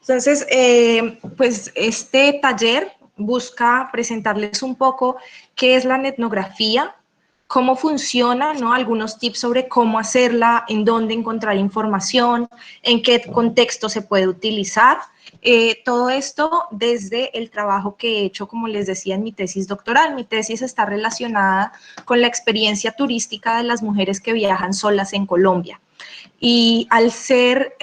Entonces, pues este taller busca presentarles un poco qué es la etnografía, cómo funciona, ¿no? Algunos tips sobre cómo hacerla, en dónde encontrar información, en qué contexto se puede utilizar. Todo esto desde el trabajo que he hecho, como les decía, en mi tesis doctoral. Mi tesis está relacionada con la experiencia turística de las mujeres que viajan solas en Colombia. Y al ser,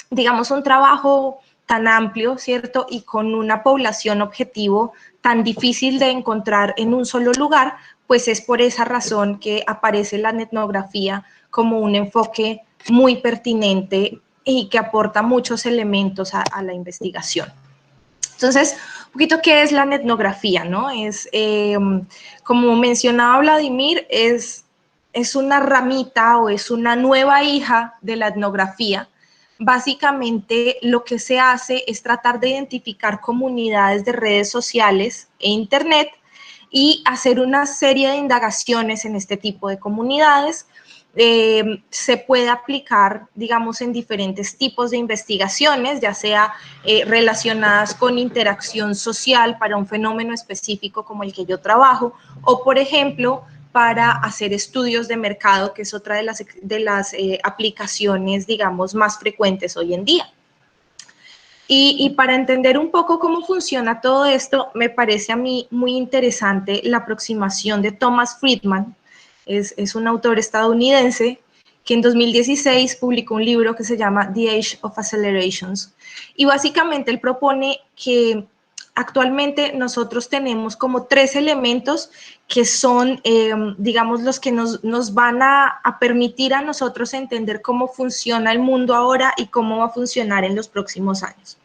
digamos, un trabajo tan amplio, ¿cierto? Y con una población objetivo tan difícil de encontrar en un solo lugar, pues es por esa razón que aparece la etnografía como un enfoque muy pertinente y que aporta muchos elementos a la investigación. Entonces, un poquito qué es la etnografía, ¿no? Es, como mencionaba Vladimir, es una ramita o es una nueva hija de la etnografía. Básicamente lo que se hace es tratar de identificar comunidades de redes sociales e internet y hacer una serie de indagaciones en este tipo de comunidades. Se puede aplicar, digamos, en diferentes tipos de investigaciones, ya sea relacionadas con interacción social para un fenómeno específico como el que yo trabajo, o por ejemplo, para hacer estudios de mercado, que es otra de las aplicaciones, digamos, más frecuentes hoy en día. Y para entender un poco cómo funciona todo esto, me parece a mí muy interesante la aproximación de Thomas Friedman. Es un autor estadounidense que en 2016 publicó un libro que se llama The Age of Accelerations. Y básicamente él propone que actualmente nosotros tenemos como tres elementos que son, digamos, los que nos van a permitir a nosotros entender cómo funciona el mundo ahora y cómo va a funcionar en los próximos años.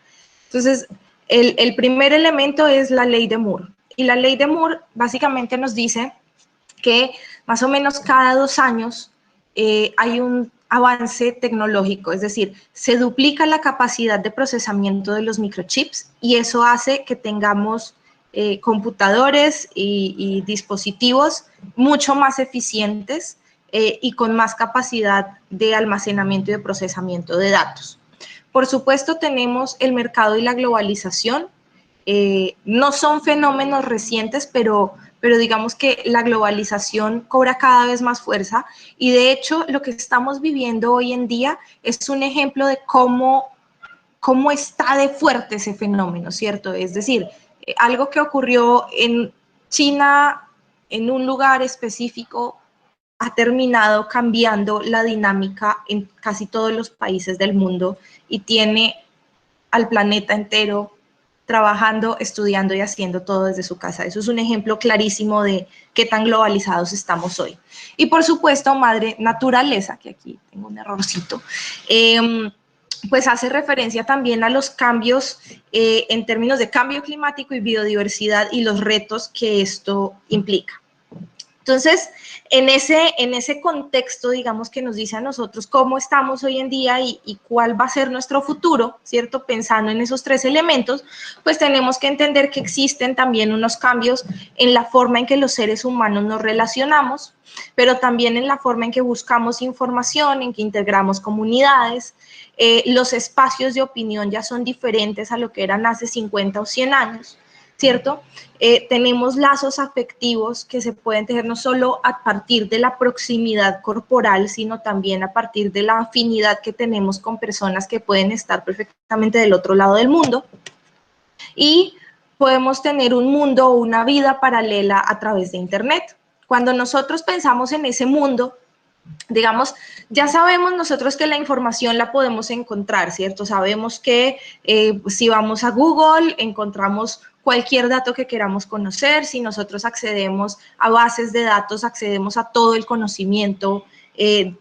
Entonces, el primer elemento es la ley de Moore. Y la ley de Moore básicamente nos dice que más o menos cada 2 años hay un avance tecnológico, es decir, se duplica la capacidad de procesamiento de los microchips y eso hace que tengamos computadores y dispositivos mucho más eficientes y con más capacidad de almacenamiento y de procesamiento de datos. Por supuesto, tenemos el mercado y la globalización. No son fenómenos recientes, pero digamos que la globalización cobra cada vez más fuerza y de hecho lo que estamos viviendo hoy en día es un ejemplo de cómo está de fuerte ese fenómeno, ¿cierto? Es decir, algo que ocurrió en China, en un lugar específico, ha terminado cambiando la dinámica en casi todos los países del mundo y tiene al planeta entero trabajando, estudiando y haciendo todo desde su casa. Eso es un ejemplo clarísimo de qué tan globalizados estamos hoy. Y por supuesto, madre naturaleza, que aquí tengo un errorcito, pues hace referencia también a los cambios en términos de cambio climático y biodiversidad y los retos que esto implica. Entonces, en ese contexto, digamos, que nos dice a nosotros cómo estamos hoy en día y cuál va a ser nuestro futuro, ¿cierto? Pensando en esos tres elementos, pues tenemos que entender que existen también unos cambios en la forma en que los seres humanos nos relacionamos, pero también en la forma en que buscamos información, en que integramos comunidades. Los espacios de opinión ya son diferentes a lo que eran hace 50 o 100 años. ¿Cierto? Tenemos lazos afectivos que se pueden tener no solo a partir de la proximidad corporal, sino también a partir de la afinidad que tenemos con personas que pueden estar perfectamente del otro lado del mundo. Y podemos tener un mundo o una vida paralela a través de Internet. Cuando nosotros pensamos en ese mundo, digamos, ya sabemos nosotros que la información la podemos encontrar, ¿cierto? Sabemos que si vamos a Google encontramos cualquier dato que queramos conocer, si nosotros accedemos a bases de datos, accedemos a todo el conocimiento,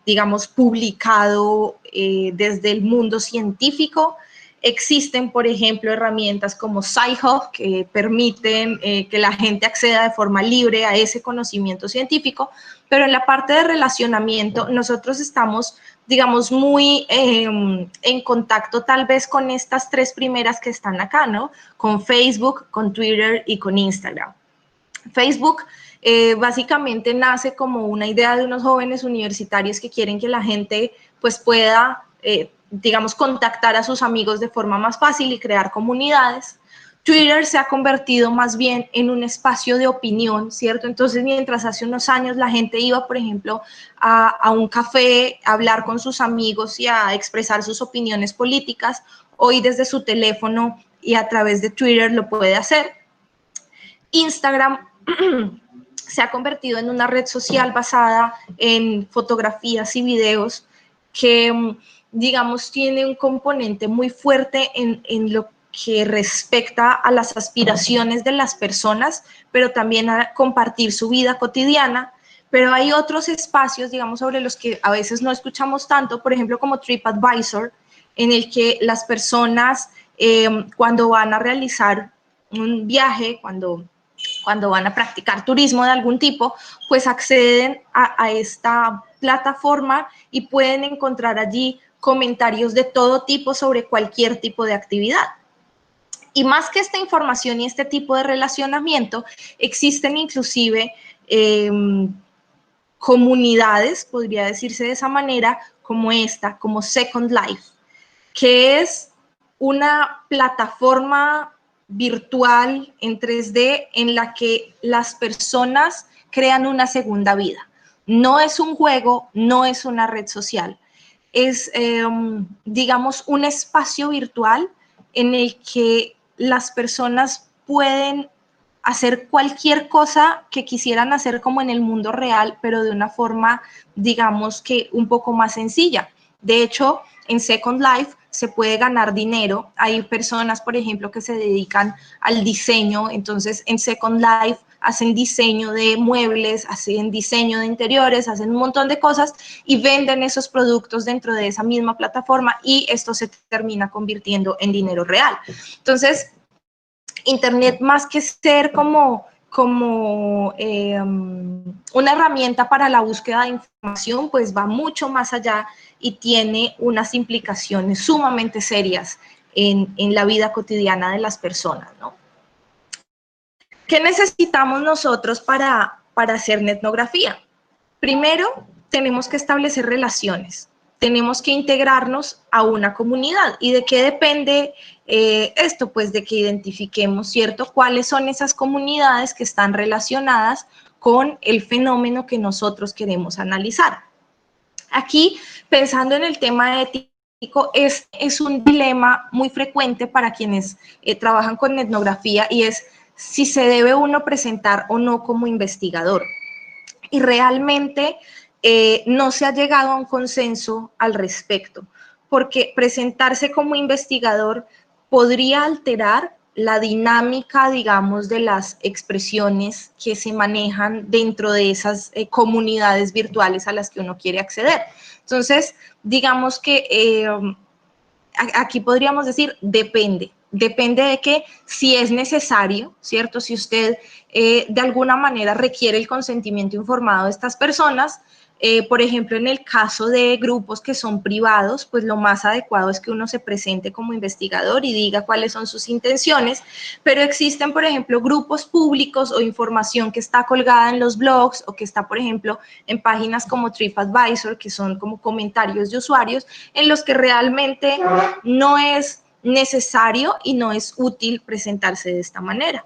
digamos, publicado desde el mundo científico. Existen, por ejemplo, herramientas como Sci-Hub que permiten que la gente acceda de forma libre a ese conocimiento científico, pero en la parte de relacionamiento nosotros estamos, digamos, muy en contacto tal vez con estas tres primeras que están acá, ¿no? Con Facebook, con Twitter y con Instagram. Facebook básicamente nace como una idea de unos jóvenes universitarios que quieren que la gente pues pueda digamos, contactar a sus amigos de forma más fácil y crear comunidades. Twitter se ha convertido más bien en un espacio de opinión, ¿cierto? Entonces, mientras hace unos años la gente iba, por ejemplo, a un café, a hablar con sus amigos y a expresar sus opiniones políticas, hoy desde su teléfono y a través de Twitter lo puede hacer. Instagram se ha convertido en una red social basada en fotografías y videos que, digamos, tiene un componente muy fuerte en lo que respecta a las aspiraciones de las personas, pero también a compartir su vida cotidiana. Pero hay otros espacios, digamos, sobre los que a veces no escuchamos tanto, por ejemplo, como TripAdvisor, en el que las personas cuando van a realizar un viaje, cuando van a practicar turismo de algún tipo, pues acceden a esta plataforma y pueden encontrar allí comentarios de todo tipo sobre cualquier tipo de actividad. Y más que esta información y este tipo de relacionamiento, existen inclusive comunidades, podría decirse de esa manera, como esta, como Second Life, que es una plataforma virtual en 3D en la que las personas crean una segunda vida. No es un juego, no es una red social, es, digamos, un espacio virtual en el que las personas pueden hacer cualquier cosa que quisieran hacer como en el mundo real, pero de una forma, digamos que un poco más sencilla. De hecho, en Second Life se puede ganar dinero. Hay personas, por ejemplo, que se dedican al diseño. Entonces, en Second Life hacen diseño de muebles, hacen diseño de interiores, hacen un montón de cosas y venden esos productos dentro de esa misma plataforma y esto se termina convirtiendo en dinero real. Entonces, Internet, más que ser como una herramienta para la búsqueda de información, pues va mucho más allá y tiene unas implicaciones sumamente serias en la vida cotidiana de las personas, ¿no? ¿Qué necesitamos nosotros para hacer etnografía? Primero, tenemos que establecer relaciones. Tenemos que integrarnos a una comunidad. ¿Y de qué depende esto? Pues de que identifiquemos, ¿cierto?, cuáles son esas comunidades que están relacionadas con el fenómeno que nosotros queremos analizar. Aquí, pensando en el tema ético, es un dilema muy frecuente para quienes trabajan con etnografía y es si se debe uno presentar o no como investigador. Y realmente no se ha llegado a un consenso al respecto, porque presentarse como investigador podría alterar la dinámica, digamos, de las expresiones que se manejan dentro de esas comunidades virtuales a las que uno quiere acceder. Entonces, digamos que aquí podríamos decir depende. Depende de que si es necesario, ¿cierto? Si usted de alguna manera requiere el consentimiento informado de estas personas, por ejemplo, en el caso de grupos que son privados, pues lo más adecuado es que uno se presente como investigador y diga cuáles son sus intenciones, pero existen, por ejemplo, grupos públicos o información que está colgada en los blogs o que está, por ejemplo, en páginas como TripAdvisor, que son como comentarios de usuarios, en los que realmente no es necesario y no es útil presentarse de esta manera.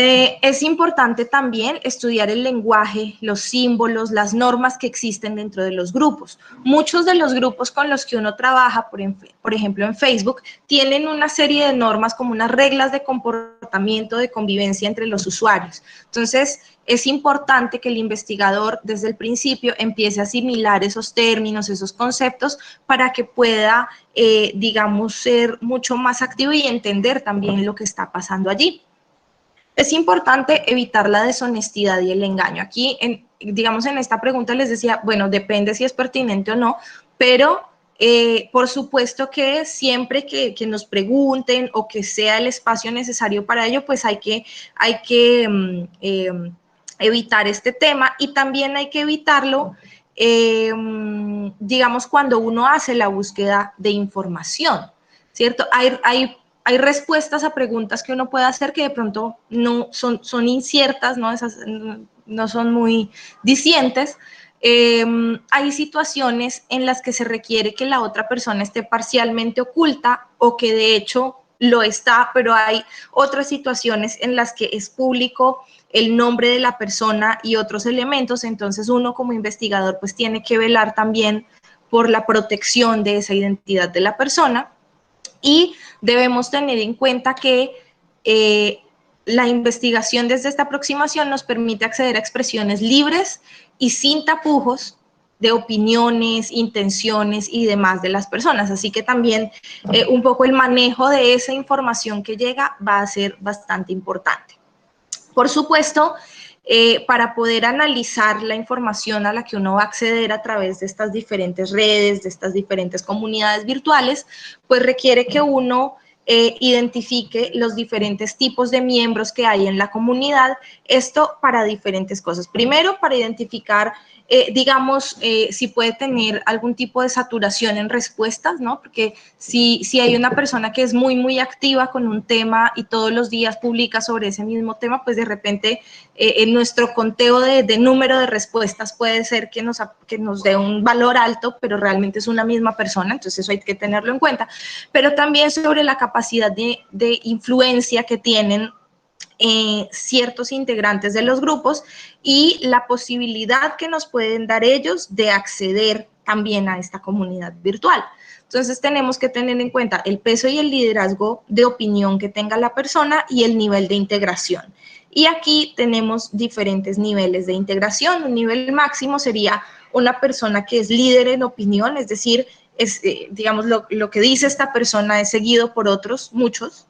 Es importante también estudiar el lenguaje, los símbolos, las normas que existen dentro de los grupos. Muchos de los grupos con los que uno trabaja, por ejemplo en Facebook, tienen una serie de normas como unas reglas de comportamiento, de convivencia entre los usuarios. Entonces, es importante que el investigador desde el principio empiece a asimilar esos términos, esos conceptos, para que pueda, digamos, ser mucho más activo y entender también lo que está pasando allí. Es importante evitar la deshonestidad y el engaño. Aquí, digamos, en esta pregunta les decía, bueno, depende si es pertinente o no, pero por supuesto que siempre que nos pregunten o que sea el espacio necesario para ello, pues hay que evitar este tema y también hay que evitarlo, digamos, cuando uno hace la búsqueda de información, ¿cierto? Hay respuestas a preguntas que uno puede hacer que de pronto no son inciertas, ¿no? Esas no son muy dicientes, hay situaciones en las que se requiere que la otra persona esté parcialmente oculta o que de hecho lo está, pero hay otras situaciones en las que es público el nombre de la persona y otros elementos, entonces uno como investigador pues tiene que velar también por la protección de esa identidad de la persona y debemos tener en cuenta que la investigación desde esta aproximación nos permite acceder a expresiones libres y sin tapujos de opiniones, intenciones y demás de las personas. Así que también un poco el manejo de esa información que llega va a ser bastante importante. Por supuesto, para poder analizar la información a la que uno va a acceder a través de estas diferentes redes, de estas diferentes comunidades virtuales, pues requiere que uno identifique los diferentes tipos de miembros que hay en la comunidad, esto para diferentes cosas. Primero, para identificar, digamos, si puede tener algún tipo de saturación en respuestas, ¿no? Porque si hay una persona que es muy activa con un tema y todos los días publica sobre ese mismo tema, pues de repente en nuestro conteo de número de respuestas puede ser que nos dé un valor alto, pero realmente es una misma persona, entonces eso hay que tenerlo en cuenta. Pero también sobre la capacidad de influencia que tienen ciertos integrantes de los grupos y la posibilidad que nos pueden dar ellos de acceder también a esta comunidad virtual. Entonces tenemos que tener en cuenta el peso y el liderazgo de opinión que tenga la persona y el nivel de integración. Y aquí tenemos diferentes niveles de integración. Un nivel máximo sería una persona que es líder en opinión, es decir, digamos, lo que dice esta persona es seguido por otros, muchos.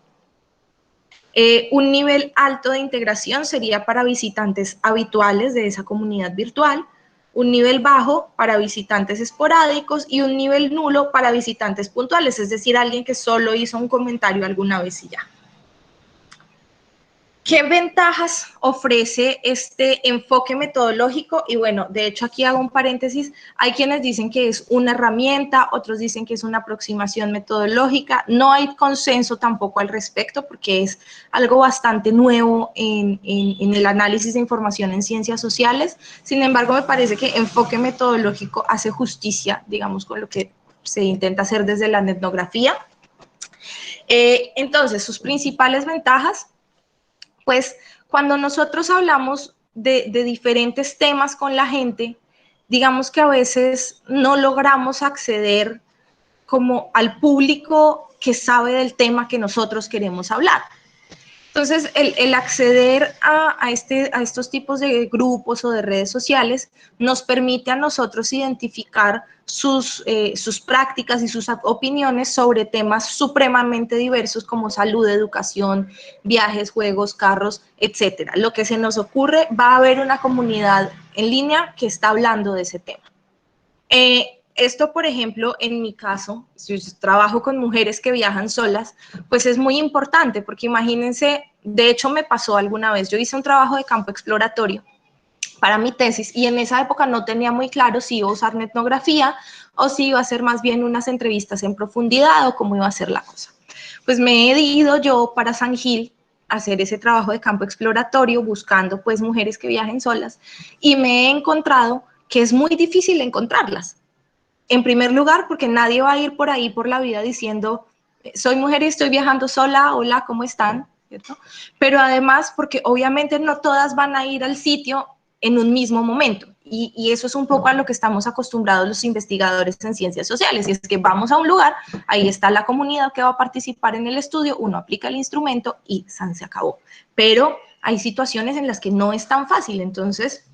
Un nivel alto de integración sería para visitantes habituales de esa comunidad virtual, un nivel bajo para visitantes esporádicos y un nivel nulo para visitantes puntuales, es decir, alguien que solo hizo un comentario alguna vez y ya. ¿Qué ventajas ofrece este enfoque metodológico? Y bueno, de hecho aquí hago un paréntesis, hay quienes dicen que es una herramienta, otros dicen que es una aproximación metodológica, no hay consenso tampoco al respecto porque es algo bastante nuevo en el análisis de información en ciencias sociales, sin embargo me parece que enfoque metodológico hace justicia, digamos, con lo que se intenta hacer desde la etnografía. Entonces, sus principales ventajas, pues cuando nosotros hablamos de diferentes temas con la gente, digamos que a veces no logramos acceder como al público que sabe del tema que nosotros queremos hablar. Entonces, el acceder a estos tipos de grupos o de redes sociales nos permite a nosotros identificar sus prácticas y sus opiniones sobre temas supremamente diversos como salud, educación, viajes, juegos, carros, etcétera. Lo que se nos ocurre, va a haber una comunidad en línea que está hablando de ese tema. Esto, por ejemplo, en mi caso, si trabajo con mujeres que viajan solas, pues es muy importante porque imagínense, de hecho me pasó alguna vez, yo hice un trabajo de campo exploratorio para mi tesis y en esa época no tenía muy claro si iba a usar etnografía o si iba a hacer más bien unas entrevistas en profundidad o cómo iba a ser la cosa. Pues me he ido yo para San Gil a hacer ese trabajo de campo exploratorio buscando pues mujeres que viajen solas y me he encontrado que es muy difícil encontrarlas. En primer lugar, porque nadie va a ir por ahí por la vida diciendo, soy mujer y estoy viajando sola, hola, ¿cómo están? ¿Cierto? Pero además, porque obviamente no todas van a ir al sitio en un mismo momento. Y eso es un poco a lo que estamos acostumbrados los investigadores en ciencias sociales. Y es que vamos a un lugar, ahí está la comunidad que va a participar en el estudio, uno aplica el instrumento y se acabó. Pero hay situaciones en las que no es tan fácil, entonces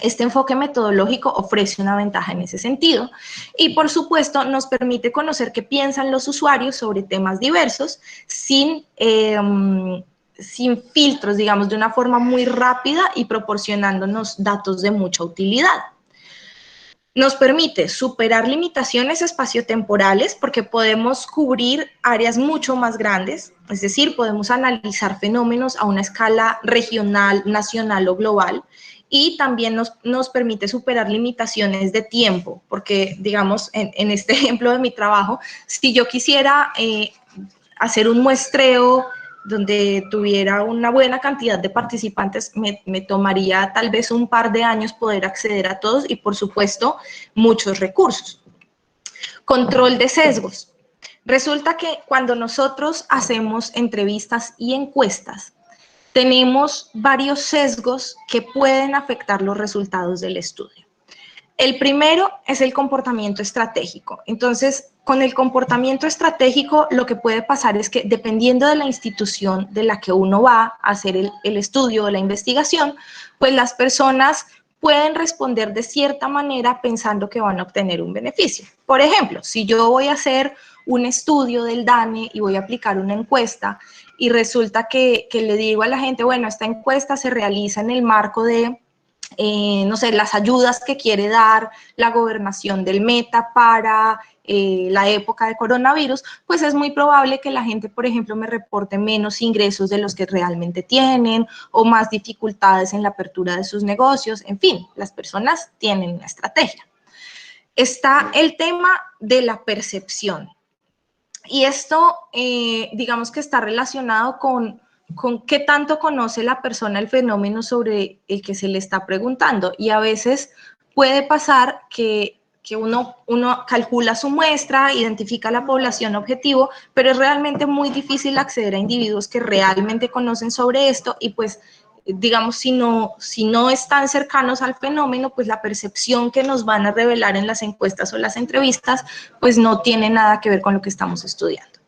este enfoque metodológico ofrece una ventaja en ese sentido y, por supuesto, nos permite conocer qué piensan los usuarios sobre temas diversos sin filtros, digamos, de una forma muy rápida y proporcionándonos datos de mucha utilidad. Nos permite superar limitaciones espaciotemporales porque podemos cubrir áreas mucho más grandes, es decir, podemos analizar fenómenos a una escala regional, nacional o global, y también nos permite superar limitaciones de tiempo, porque, digamos, en este ejemplo de mi trabajo, si yo quisiera hacer un muestreo donde tuviera una buena cantidad de participantes, me tomaría tal vez un par de años poder acceder a todos y, por supuesto, muchos recursos. Control de sesgos. Resulta que cuando nosotros hacemos entrevistas y encuestas, tenemos varios sesgos que pueden afectar los resultados del estudio. El primero es el comportamiento estratégico. Entonces, con el comportamiento estratégico, lo que puede pasar es que dependiendo de la institución de la que uno va a hacer el estudio o la investigación, pues las personas pueden responder de cierta manera pensando que van a obtener un beneficio. Por ejemplo, si yo voy a hacer un estudio del DANE y voy a aplicar una encuesta y resulta que le digo a la gente, bueno, esta encuesta se realiza en el marco de no sé, las ayudas que quiere dar la gobernación del Meta para la época de coronavirus, pues es muy probable que la gente, por ejemplo, me reporte menos ingresos de los que realmente tienen o más dificultades en la apertura de sus negocios. En fin, las personas tienen una estrategia. Está el tema de la percepción. Y esto, digamos que está relacionado con qué tanto conoce la persona el fenómeno sobre el que se le está preguntando. Y a veces puede pasar que uno calcula su muestra, identifica la población objetivo, pero es realmente muy difícil acceder a individuos que realmente conocen sobre esto y pues digamos, si no están cercanos al fenómeno, pues la percepción que nos van a revelar en las encuestas o las entrevistas, pues no tiene nada que ver con lo que estamos estudiando.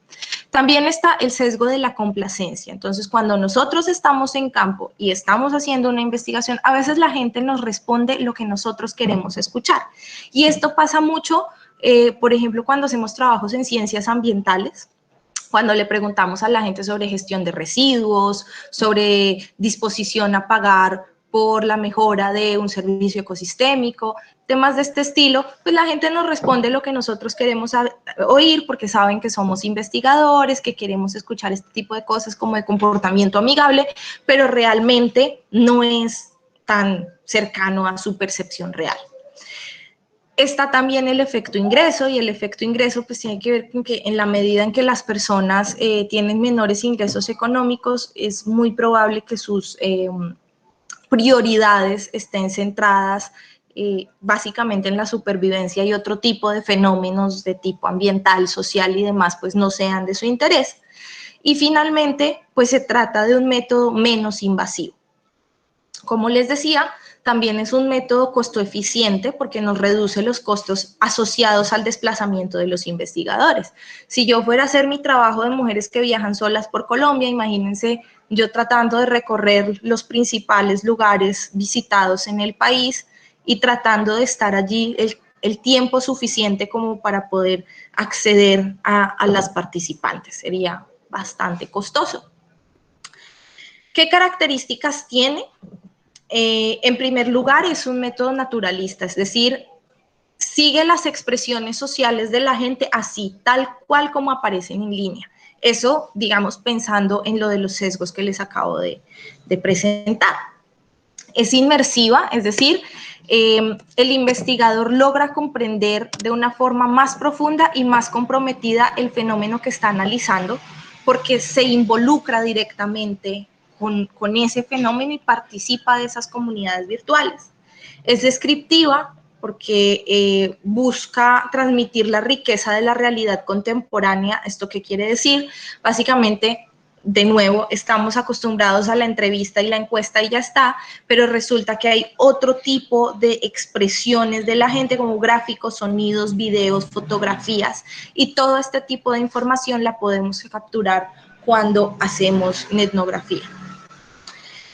También está el sesgo de la complacencia. Entonces, cuando nosotros estamos en campo y estamos haciendo una investigación, a veces la gente nos responde lo que nosotros queremos escuchar. Y esto pasa mucho, por ejemplo, cuando hacemos trabajos en ciencias ambientales, cuando le preguntamos a la gente sobre gestión de residuos, sobre disposición a pagar por la mejora de un servicio ecosistémico, temas de este estilo, pues la gente nos responde lo que nosotros queremos oír porque saben que somos investigadores, que queremos escuchar este tipo de cosas como de comportamiento amigable, pero realmente no es tan cercano a su percepción real. Está también el efecto ingreso, y el efecto ingreso pues tiene que ver con que en la medida en que las personas tienen menores ingresos económicos, es muy probable que sus prioridades estén centradas básicamente en la supervivencia, y otro tipo de fenómenos de tipo ambiental, social y demás pues no sean de su interés. Y finalmente pues se trata de un método menos invasivo. Como les decía, también es un método costo eficiente porque nos reduce los costos asociados al desplazamiento de los investigadores. Si yo fuera a hacer mi trabajo de mujeres que viajan solas por Colombia, imagínense yo tratando de recorrer los principales lugares visitados en el país y tratando de estar allí el tiempo suficiente como para poder acceder a las participantes. Sería bastante costoso. ¿Qué características tiene? En primer lugar, es un método naturalista, es decir, sigue las expresiones sociales de la gente así, tal cual como aparecen en línea. Eso, digamos, pensando en lo de los sesgos que les acabo de presentar. Es inmersiva, es decir, el investigador logra comprender de una forma más profunda y más comprometida el fenómeno que está analizando, porque se involucra directamente con ese fenómeno y participa de esas comunidades virtuales. Es descriptiva porque busca transmitir la riqueza de la realidad contemporánea. ¿Esto qué quiere decir? Básicamente, de nuevo, estamos acostumbrados a la entrevista y la encuesta y ya está, pero resulta que hay otro tipo de expresiones de la gente como gráficos, sonidos, videos, fotografías, y todo este tipo de información la podemos capturar cuando hacemos etnografía.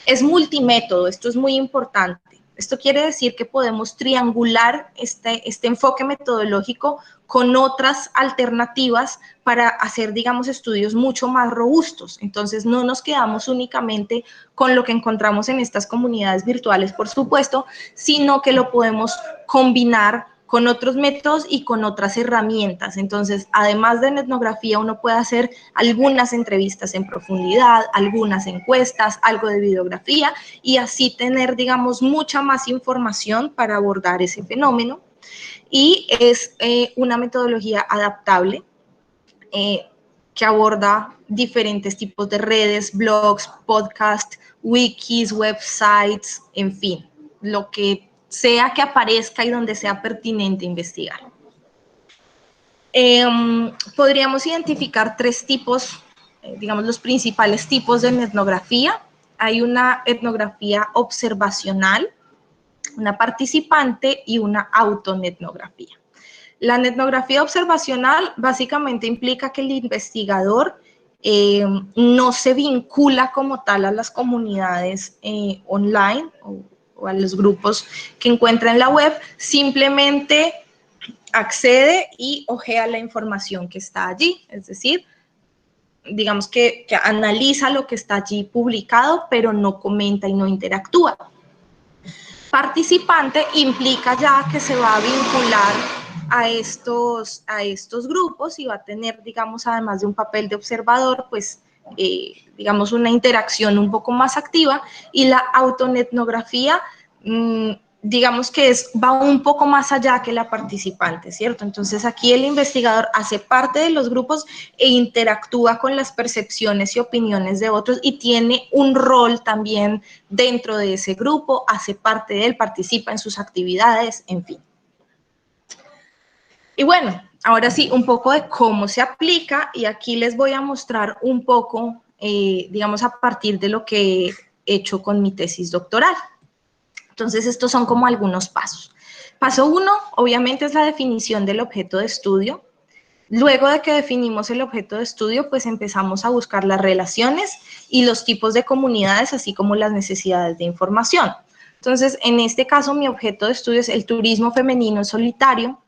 Es multimétodo, esto es muy importante. Esto quiere decir que podemos triangular este enfoque metodológico con otras alternativas para hacer, digamos, estudios mucho más robustos. Entonces, no nos quedamos únicamente con lo que encontramos en estas comunidades virtuales, por supuesto, sino que lo podemos combinar con otros métodos y con otras herramientas. Entonces, además de etnografía, uno puede hacer algunas entrevistas en profundidad, algunas encuestas, algo de videografía, y así tener, digamos, mucha más información para abordar ese fenómeno. Y es una metodología adaptable. que aborda diferentes tipos de redes, blogs, podcasts, wikis, websites, en fin, lo que sea que aparezca y donde sea pertinente investigar. Podríamos identificar tres tipos, digamos los principales tipos de etnografía. Hay una etnografía observacional, una participante y una autonetnografía. La etnografía observacional básicamente implica que el investigador no se vincula como tal a las comunidades online o a los grupos que encuentra en la web, simplemente accede y ojea la información que está allí, es decir, digamos que analiza lo que está allí publicado, pero no comenta y no interactúa. Participante implica ya que se va a vincular a estos grupos y va a tener, digamos, además de un papel de observador, pues, digamos, una interacción un poco más activa. Y la autonetnografía, digamos que va un poco más allá que la participante, ¿cierto? Entonces aquí el investigador hace parte de los grupos e interactúa con las percepciones y opiniones de otros y tiene un rol también dentro de ese grupo, hace parte de él, participa en sus actividades, en fin. Y bueno, ahora sí, un poco de cómo se aplica y aquí les voy a mostrar un poco, digamos, a partir de lo que he hecho con mi tesis doctoral. Entonces, estos son como algunos pasos. Paso 1, obviamente, es la definición del objeto de estudio. Luego de que definimos el objeto de estudio, pues empezamos a buscar las relaciones y los tipos de comunidades, así como las necesidades de información. Entonces, en este caso, mi objeto de estudio es el turismo femenino solitario.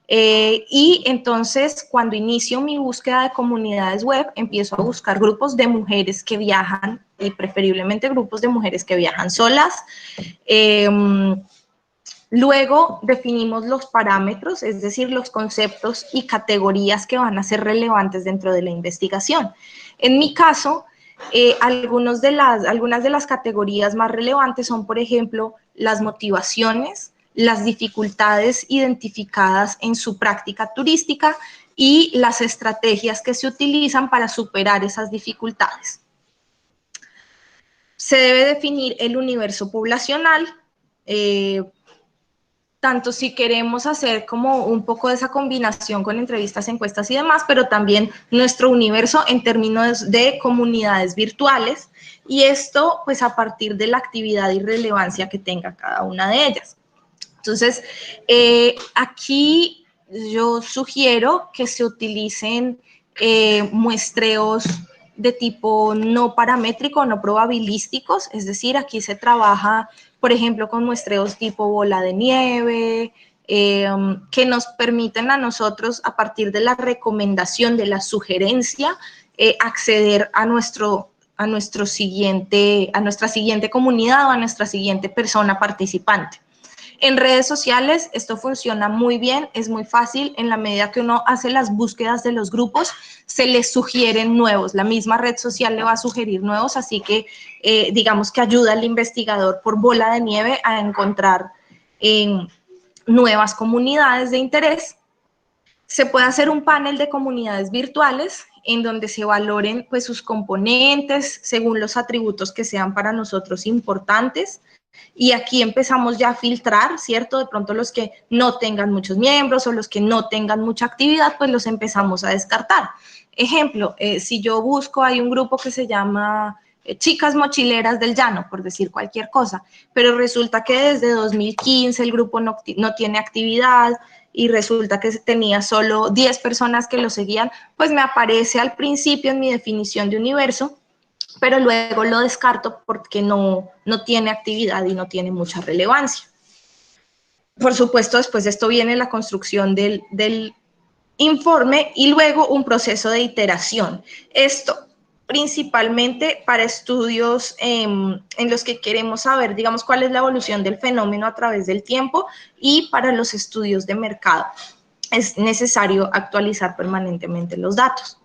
Y entonces, cuando inicio mi búsqueda de comunidades web, empiezo a buscar grupos de mujeres que viajan, y preferiblemente grupos de mujeres que viajan solas. Luego definimos los parámetros, es decir, los conceptos y categorías que van a ser relevantes dentro de la investigación. En mi caso, algunas de las categorías más relevantes son, por ejemplo, las motivaciones, las dificultades identificadas en su práctica turística y las estrategias que se utilizan para superar esas dificultades. Se debe definir el universo poblacional, tanto si queremos hacer como un poco de esa combinación con entrevistas, encuestas y demás, pero también nuestro universo en términos de comunidades virtuales, y esto pues a partir de la actividad y relevancia que tenga cada una de ellas. Entonces, aquí yo sugiero que se utilicen muestreos de tipo no paramétrico, no probabilísticos, es decir, aquí se trabaja, por ejemplo, con muestreos tipo bola de nieve, que nos permiten a nosotros, a partir de la recomendación, de la sugerencia, acceder a nuestra siguiente comunidad o a nuestra siguiente persona participante. En redes sociales esto funciona muy bien, es muy fácil, en la medida que uno hace las búsquedas de los grupos, se les sugieren nuevos, la misma red social le va a sugerir nuevos, así que digamos que ayuda al investigador por bola de nieve a encontrar nuevas comunidades de interés. Se puede hacer un panel de comunidades virtuales en donde se valoren pues sus componentes según los atributos que sean para nosotros importantes. Y aquí empezamos ya a filtrar, ¿cierto? De pronto los que no tengan muchos miembros o los que no tengan mucha actividad, pues los empezamos a descartar. Ejemplo, si yo busco, hay un grupo que se llama Chicas Mochileras del Llano, por decir cualquier cosa, pero resulta que desde 2015 el grupo no tiene actividad y resulta que tenía solo 10 personas que lo seguían, pues me aparece al principio en mi definición de universo, pero luego lo descarto porque no tiene actividad y no tiene mucha relevancia. Por supuesto, después de esto viene la construcción del informe y luego un proceso de iteración. Esto principalmente para estudios en los que queremos saber, digamos, cuál es la evolución del fenómeno a través del tiempo, y para los estudios de mercado es necesario actualizar permanentemente los datos.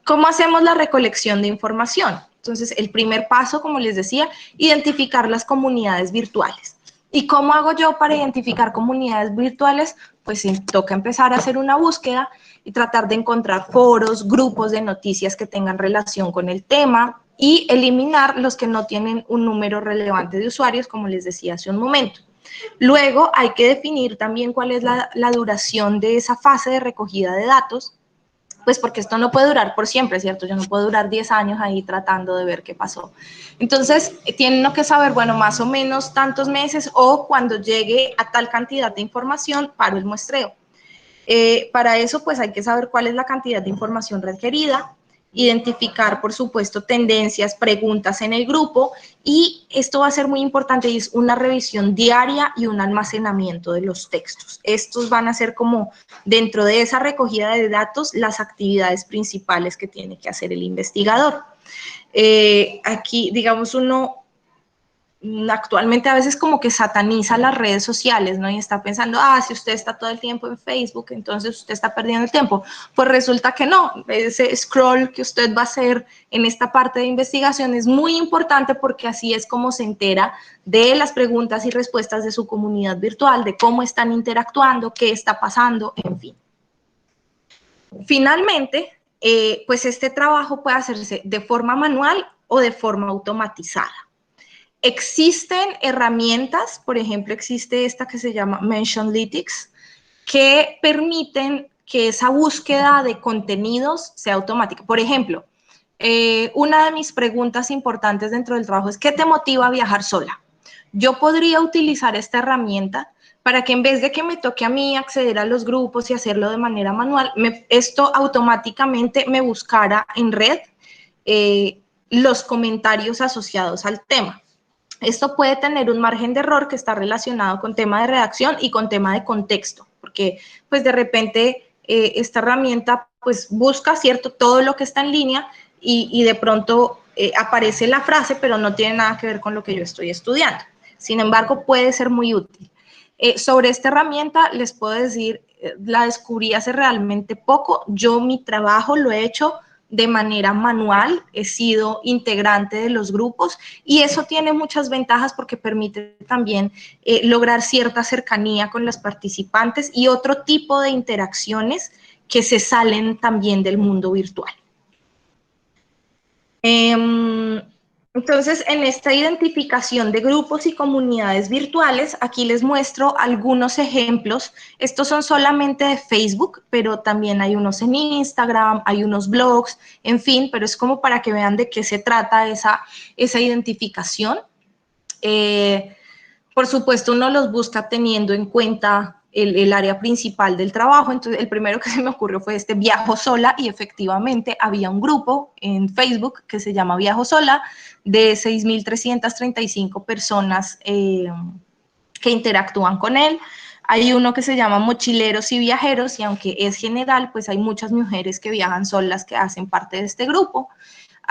¿Cómo hacemos la recolección de información? Entonces, el primer paso, como les decía, identificar las comunidades virtuales. ¿Y cómo hago yo para identificar comunidades virtuales? Pues toca empezar a hacer una búsqueda y tratar de encontrar foros, grupos de noticias que tengan relación con el tema y eliminar los que no tienen un número relevante de usuarios, como les decía hace un momento. Luego hay que definir también cuál es la duración de esa fase de recogida de datos, pues porque esto no puede durar por siempre, ¿cierto? Yo no puedo durar 10 años ahí tratando de ver qué pasó. Entonces, tienen que saber, bueno, más o menos tantos meses o cuando llegue a tal cantidad de información, paro el muestreo. Para eso, pues hay que saber cuál es la cantidad de información requerida, identificar, por supuesto, tendencias, preguntas en el grupo, y esto va a ser muy importante, y es una revisión diaria y un almacenamiento de los textos. Estos van a ser como, dentro de esa recogida de datos, las actividades principales que tiene que hacer el investigador. Aquí, digamos, uno actualmente a veces como que sataniza las redes sociales, ¿no? Y está pensando, si usted está todo el tiempo en Facebook, entonces usted está perdiendo el tiempo. Pues resulta que no, ese scroll que usted va a hacer en esta parte de investigación es muy importante, porque así es como se entera de las preguntas y respuestas de su comunidad virtual, de cómo están interactuando, qué está pasando, en fin. Finalmente, pues este trabajo puede hacerse de forma manual o de forma automatizada. Existen herramientas, por ejemplo, existe esta que se llama Mentionlytics, que permiten que esa búsqueda de contenidos sea automática. Por ejemplo, una de mis preguntas importantes dentro del trabajo es, ¿qué te motiva a viajar sola? Yo podría utilizar esta herramienta para que, en vez de que me toque a mí acceder a los grupos y hacerlo de manera manual, esto automáticamente me buscara en red los comentarios asociados al tema. Esto puede tener un margen de error que está relacionado con tema de redacción y con tema de contexto, porque pues de repente esta herramienta pues busca, ¿cierto?, todo lo que está en línea, y de pronto aparece la frase, pero no tiene nada que ver con lo que yo estoy estudiando. Sin embargo, puede ser muy útil. Sobre esta herramienta les puedo decir, la descubrí hace realmente poco. Yo mi trabajo lo he hecho de manera manual, he sido integrante de los grupos, y eso tiene muchas ventajas porque permite también lograr cierta cercanía con los participantes y otro tipo de interacciones que se salen también del mundo virtual. Entonces, en esta identificación de grupos y comunidades virtuales, aquí les muestro algunos ejemplos. Estos son solamente de Facebook, pero también hay unos en Instagram, hay unos blogs, en fin, pero es como para que vean de qué se trata esa identificación. Por supuesto, uno los busca teniendo en cuenta el área principal del trabajo. Entonces, el primero que se me ocurrió fue Viajo Sola, y efectivamente había un grupo en Facebook que se llama Viajo Sola, de 6.335 personas que interactúan con él. Hay uno que se llama Mochileros y Viajeros, y aunque es general, pues hay muchas mujeres que viajan solas que hacen parte de este grupo.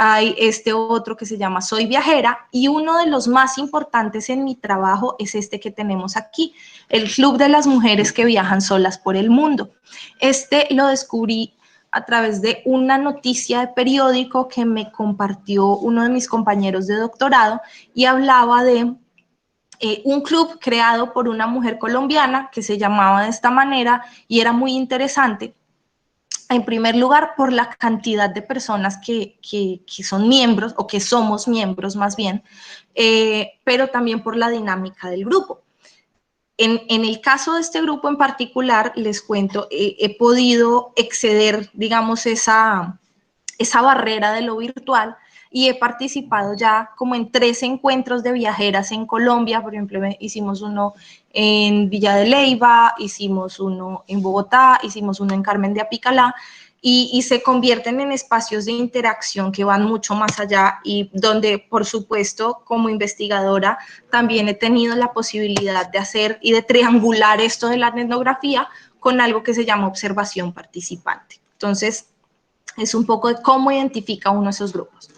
Hay otro que se llama Soy Viajera, y uno de los más importantes en mi trabajo es este que tenemos aquí, el Club de las Mujeres que Viajan Solas por el Mundo. Lo descubrí a través de una noticia de periódico que me compartió uno de mis compañeros de doctorado, y hablaba de un club creado por una mujer colombiana que se llamaba de esta manera, y era muy interesante. En primer lugar, por la cantidad de personas que son miembros, o que somos miembros más bien, pero también por la dinámica del grupo. En el caso de este grupo en particular, les cuento, he podido exceder, digamos, esa barrera de lo virtual, y he participado ya como en 3 encuentros de viajeras en Colombia. Por ejemplo, hicimos uno en Villa de Leyva, hicimos uno en Bogotá, hicimos uno en Carmen de Apicalá, y se convierten en espacios de interacción que van mucho más allá, y donde, por supuesto, como investigadora, también he tenido la posibilidad de hacer y de triangular esto de la etnografía con algo que se llama observación participante. Entonces, es un poco de cómo identifica uno esos grupos.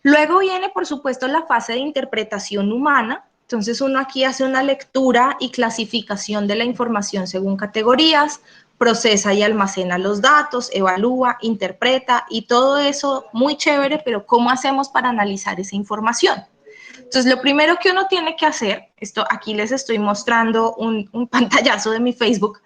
Luego viene, por supuesto, la fase de interpretación humana. Entonces, uno aquí hace una lectura y clasificación de la información según categorías, procesa y almacena los datos, evalúa, interpreta, y todo eso muy chévere, pero ¿cómo hacemos para analizar esa información? Entonces, lo primero que uno tiene que hacer, esto aquí les estoy mostrando un pantallazo de mi Facebook,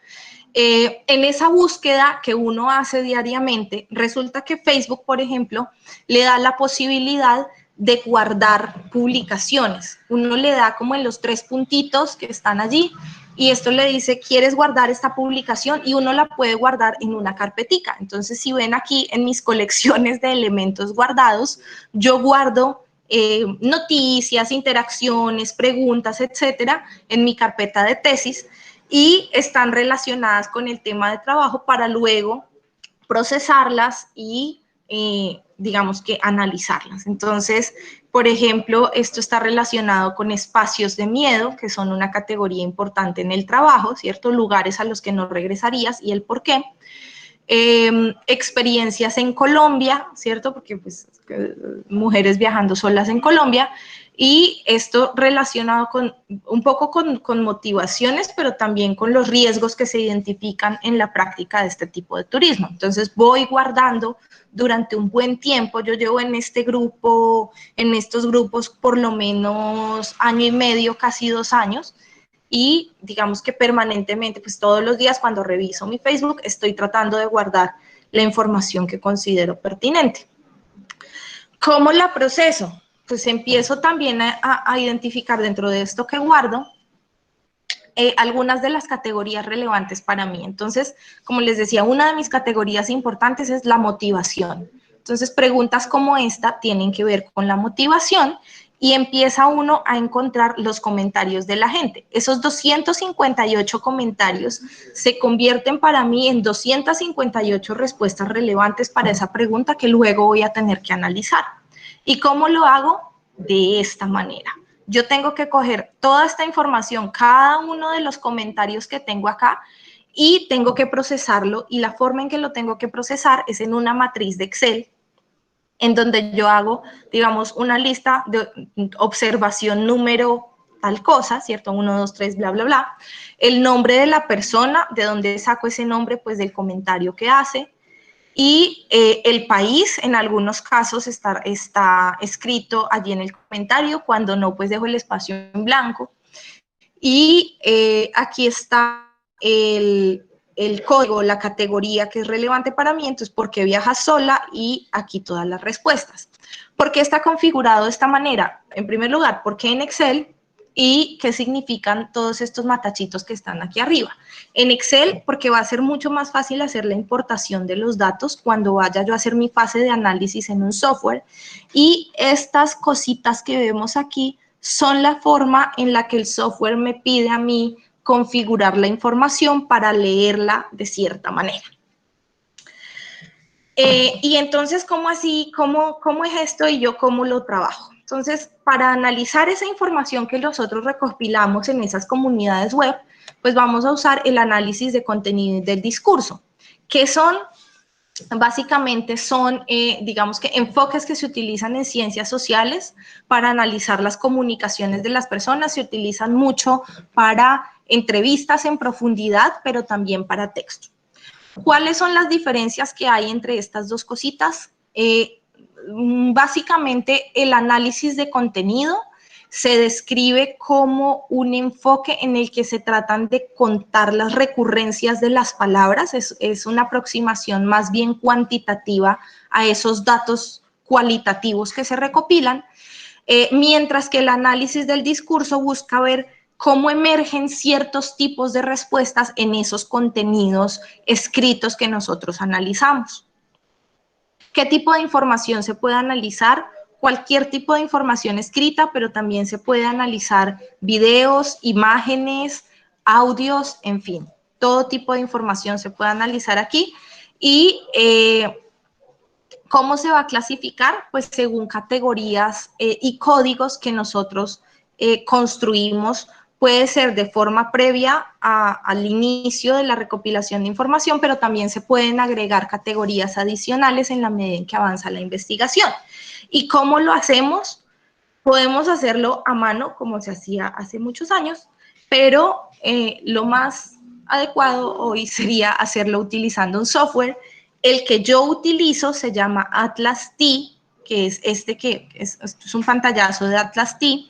en esa búsqueda que uno hace diariamente, resulta que Facebook, por ejemplo, le da la posibilidad de guardar publicaciones. Uno le da como en los 3 puntitos que están allí y esto le dice, ¿quieres guardar esta publicación? Y uno la puede guardar en una carpetica. Entonces, si ven aquí en mis colecciones de elementos guardados, yo guardo noticias, interacciones, preguntas, etcétera, en mi carpeta de tesis y están relacionadas con el tema de trabajo para luego procesarlas y, digamos que, analizarlas. Entonces, por ejemplo, esto está relacionado con espacios de miedo, que son una categoría importante en el trabajo, ¿cierto? Lugares a los que no regresarías y el por qué. Experiencias en Colombia, ¿cierto? Porque pues mujeres viajando solas en Colombia y esto relacionado con un poco con motivaciones, pero también con los riesgos que se identifican en la práctica de este tipo de turismo. Entonces voy guardando durante un buen tiempo, yo llevo en este grupo, en estos grupos por lo menos año y medio, casi 2 años, y digamos que permanentemente, pues todos los días cuando reviso mi Facebook, estoy tratando de guardar la información que considero pertinente. ¿Cómo la proceso? Pues empiezo también a identificar dentro de esto que guardo algunas de las categorías relevantes para mí. Entonces, como les decía, una de mis categorías importantes es la motivación. Entonces, preguntas como esta tienen que ver con la motivación y empieza uno a encontrar los comentarios de la gente. Esos 258 comentarios se convierten para mí en 258 respuestas relevantes para esa pregunta que luego voy a tener que analizar. ¿Y cómo lo hago? De esta manera. Yo tengo que coger toda esta información, cada uno de los comentarios que tengo acá, y tengo que procesarlo, y la forma en que lo tengo que procesar es en una matriz de Excel, en donde yo hago, digamos, una lista de observación número tal cosa, ¿cierto? 1, 2, 3, bla, bla, bla. El nombre de la persona, de dónde saco ese nombre, pues del comentario que hace. Y el país, en algunos casos, está escrito allí en el comentario, cuando no, pues dejo el espacio en blanco. Y aquí está el código, la categoría que es relevante para mí, entonces, ¿por qué viajas sola? Y aquí todas las respuestas. ¿Por qué está configurado de esta manera? En primer lugar, ¿por qué en Excel? ¿Y qué significan todos estos matachitos que están aquí arriba? En Excel, porque va a ser mucho más fácil hacer la importación de los datos cuando vaya yo a hacer mi fase de análisis en un software. Y estas cositas que vemos aquí son la forma en la que el software me pide a mí configurar la información para leerla de cierta manera. Y entonces, ¿cómo así? ¿Cómo es esto y yo cómo lo trabajo? Entonces, para analizar esa información que nosotros recopilamos en esas comunidades web, pues vamos a usar el análisis de contenido y del discurso, que son, básicamente son, digamos que enfoques que se utilizan en ciencias sociales para analizar las comunicaciones de las personas, se utilizan mucho para entrevistas en profundidad, pero también para texto. ¿Cuáles son las diferencias que hay entre estas dos cositas? Básicamente, el análisis de contenido se describe como un enfoque en el que se tratan de contar las recurrencias de las palabras, es una aproximación más bien cuantitativa a esos datos cualitativos que se recopilan, mientras que el análisis del discurso busca ver cómo emergen ciertos tipos de respuestas en esos contenidos escritos que nosotros analizamos. ¿Qué tipo de información se puede analizar? Cualquier tipo de información escrita, pero también se puede analizar videos, imágenes, audios, en fin, todo tipo de información se puede analizar aquí. Y ¿cómo se va a clasificar? Pues según categorías y códigos que nosotros construimos. Puede ser de forma previa al inicio de la recopilación de información, pero también se pueden agregar categorías adicionales en la medida en que avanza la investigación. ¿Y cómo lo hacemos? Podemos hacerlo a mano, como se hacía hace muchos años, pero lo más adecuado hoy sería hacerlo utilizando un software. El que yo utilizo se llama Atlas T, que es este que es un pantallazo de Atlas T,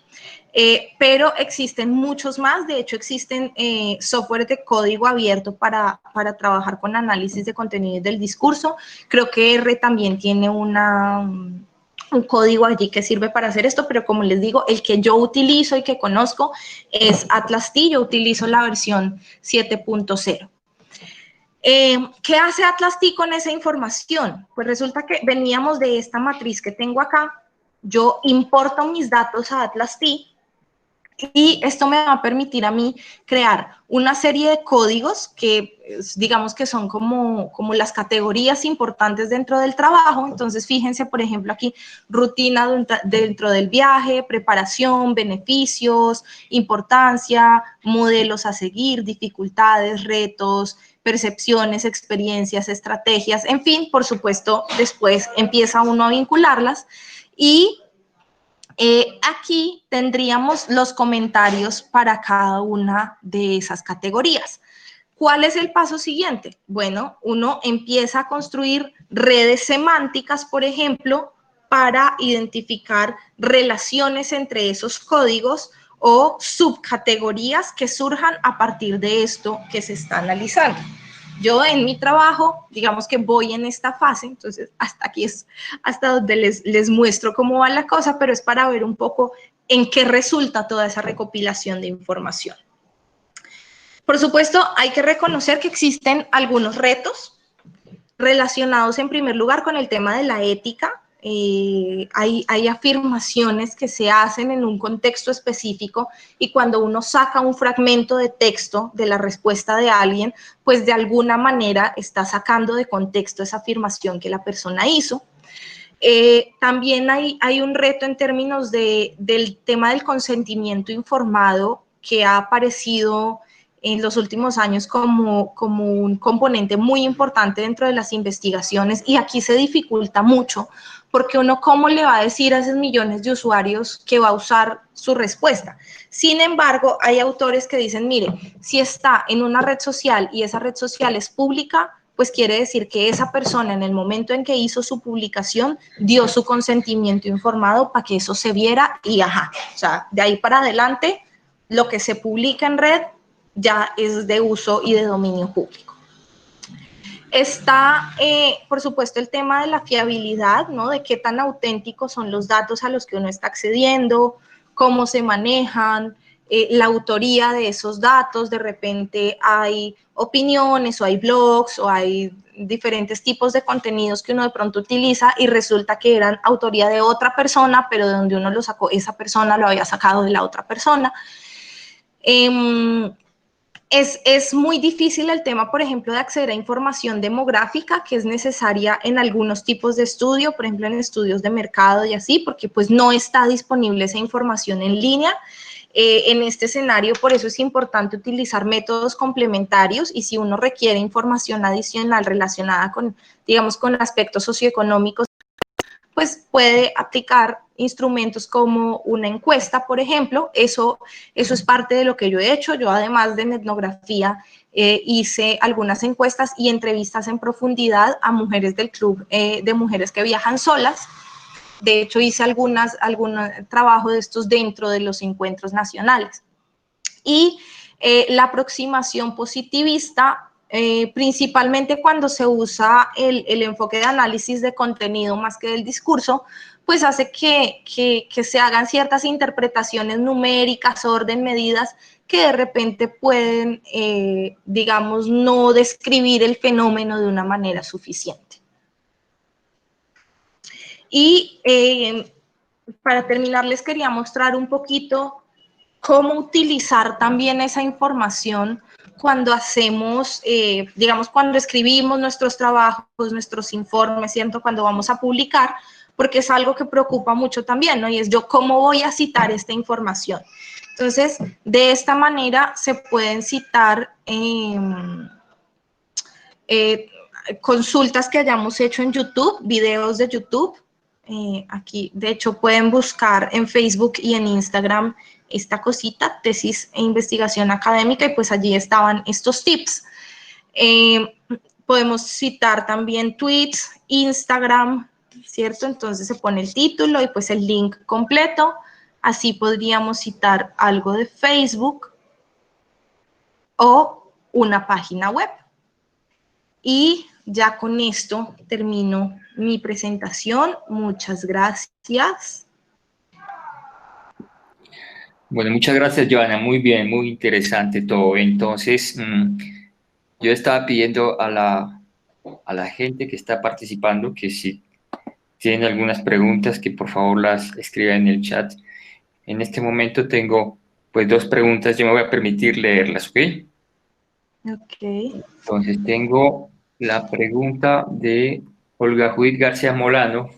pero existen muchos más. De hecho, existen software de código abierto para trabajar con análisis de contenidos del discurso. Creo que R también tiene un código allí que sirve para hacer esto, pero como les digo, el que yo utilizo y que conozco es Atlas-T. Yo utilizo la versión 7.0. ¿Qué hace Atlas-T con esa información? Pues resulta que veníamos de esta matriz que tengo acá. Yo importo mis datos a Atlas-T y esto me va a permitir a mí crear una serie de códigos que digamos que son como las categorías importantes dentro del trabajo. Entonces, fíjense, por ejemplo, aquí, rutina dentro del viaje, preparación, beneficios, importancia, modelos a seguir, dificultades, retos, percepciones, experiencias, estrategias, en fin, por supuesto, después empieza uno a vincularlas y aquí tendríamos los comentarios para cada una de esas categorías. ¿Cuál es el paso siguiente? Bueno, uno empieza a construir redes semánticas, por ejemplo, para identificar relaciones entre esos códigos o subcategorías que surjan a partir de esto que se está analizando. Yo en mi trabajo, digamos que voy en esta fase, entonces hasta aquí es hasta donde les muestro cómo va la cosa, pero es para ver un poco en qué resulta toda esa recopilación de información. Por supuesto, hay que reconocer que existen algunos retos relacionados en primer lugar con el tema de la ética. Hay afirmaciones que se hacen en un contexto específico y cuando uno saca un fragmento de texto de la respuesta de alguien, pues de alguna manera está sacando de contexto esa afirmación que la persona hizo. También hay un reto en términos del tema del consentimiento informado que ha aparecido en los últimos años como un componente muy importante dentro de las investigaciones y aquí se dificulta mucho porque uno cómo le va a decir a esos millones de usuarios que va a usar su respuesta. Sin embargo, hay autores que dicen, mire, si está en una red social y esa red social es pública, pues quiere decir que esa persona en el momento en que hizo su publicación dio su consentimiento informado para que eso se viera y ajá, o sea, de ahí para adelante lo que se publica en red ya es de uso y de dominio público. Está, por supuesto, el tema de la fiabilidad, ¿no? De qué tan auténticos son los datos a los que uno está accediendo, cómo se manejan, la autoría de esos datos. De repente hay opiniones o hay blogs o hay diferentes tipos de contenidos que uno de pronto utiliza y resulta que eran autoría de otra persona, pero de donde uno lo sacó, esa persona lo había sacado de la otra persona. Es muy difícil el tema, por ejemplo, de acceder a información demográfica que es necesaria en algunos tipos de estudio, por ejemplo, en estudios de mercado y así, porque pues no está disponible esa información en línea. En este escenario, por eso es importante utilizar métodos complementarios y si uno requiere información adicional relacionada con, digamos, con aspectos socioeconómicos, pues puede aplicar instrumentos como una encuesta, por ejemplo. Eso es parte de lo que yo he hecho. Yo, además de etnografía, hice algunas encuestas y entrevistas en profundidad a mujeres del club de mujeres que viajan solas. De hecho, hice algún trabajo de estos dentro de los encuentros nacionales. Y la aproximación positivista, principalmente cuando se usa el enfoque de análisis de contenido más que del discurso, pues hace que se hagan ciertas interpretaciones numéricas, orden, medidas, que de repente pueden, digamos, no describir el fenómeno de una manera suficiente. Y para terminar, les quería mostrar un poquito cómo utilizar también esa información cuando hacemos, digamos, cuando escribimos nuestros trabajos, nuestros informes, ¿cierto? Cuando vamos a publicar, porque es algo que preocupa mucho también, ¿no? Y es yo, ¿cómo voy a citar esta información? Entonces, de esta manera se pueden citar consultas que hayamos hecho en YouTube, videos de YouTube. Aquí, de hecho, pueden buscar en Facebook y en Instagram esta cosita, tesis e investigación académica, y pues allí estaban estos tips. Podemos citar también tweets, Instagram, ¿cierto? Entonces se pone el título y pues el link completo. Así podríamos citar algo de Facebook o una página web. Y ya con esto termino mi presentación. Muchas gracias. Bueno, muchas gracias, Joana. Muy bien, muy interesante todo. Entonces, yo estaba pidiendo a la gente que está participando que si tienen algunas preguntas, que por favor las escriban en el chat. En este momento tengo pues dos preguntas, yo me voy a permitir leerlas, ¿ok? Ok. Entonces tengo la pregunta de Olga Judith García Molano.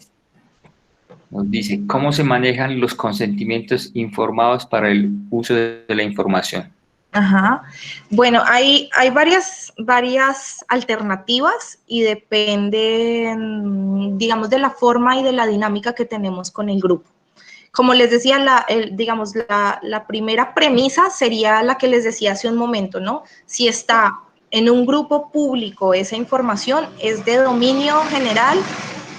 Nos dice, ¿cómo se manejan los consentimientos informados para el uso de la información? Ajá. Bueno, hay varias alternativas y depende, digamos, de la forma y de la dinámica que tenemos con el grupo. Como les decía, digamos, la primera premisa sería la que les decía hace un momento, ¿no? Si está en un grupo público esa información, es de dominio general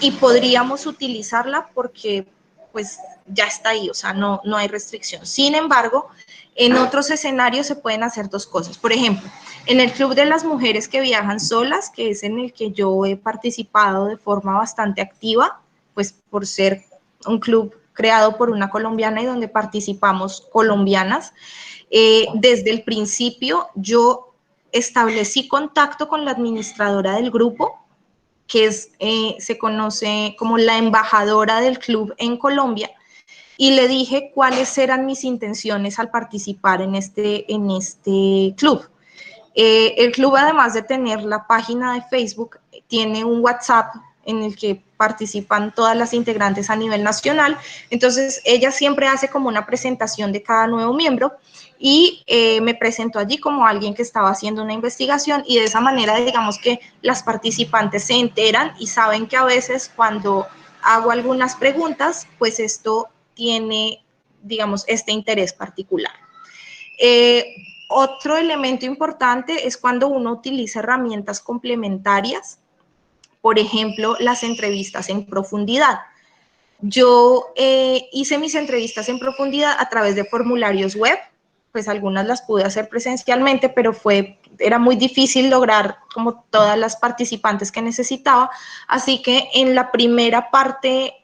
y podríamos utilizarla porque pues ya está ahí, o sea, no hay restricción. Sin embargo, en otros escenarios se pueden hacer dos cosas. Por ejemplo, en el Club de las Mujeres que Viajan Solas, que es en el que yo he participado de forma bastante activa, pues por ser un club creado por una colombiana y donde participamos colombianas, desde el principio yo establecí contacto con la administradora del grupo, que se conoce como la embajadora del club en Colombia, y le dije cuáles eran mis intenciones al participar en este club. El club, además de tener la página de Facebook, tiene un WhatsApp en el que participan todas las integrantes a nivel nacional. Entonces, ella siempre hace como una presentación de cada nuevo miembro y me presentó allí como alguien que estaba haciendo una investigación y de esa manera, digamos que las participantes se enteran y saben que a veces cuando hago algunas preguntas, pues esto tiene, digamos, este interés particular. Otro elemento importante es cuando uno utiliza herramientas complementarias, por ejemplo, las entrevistas en profundidad. Yo hice mis entrevistas en profundidad a través de formularios web, pues algunas las pude hacer presencialmente, pero era muy difícil lograr como todas las participantes que necesitaba, así que en la primera parte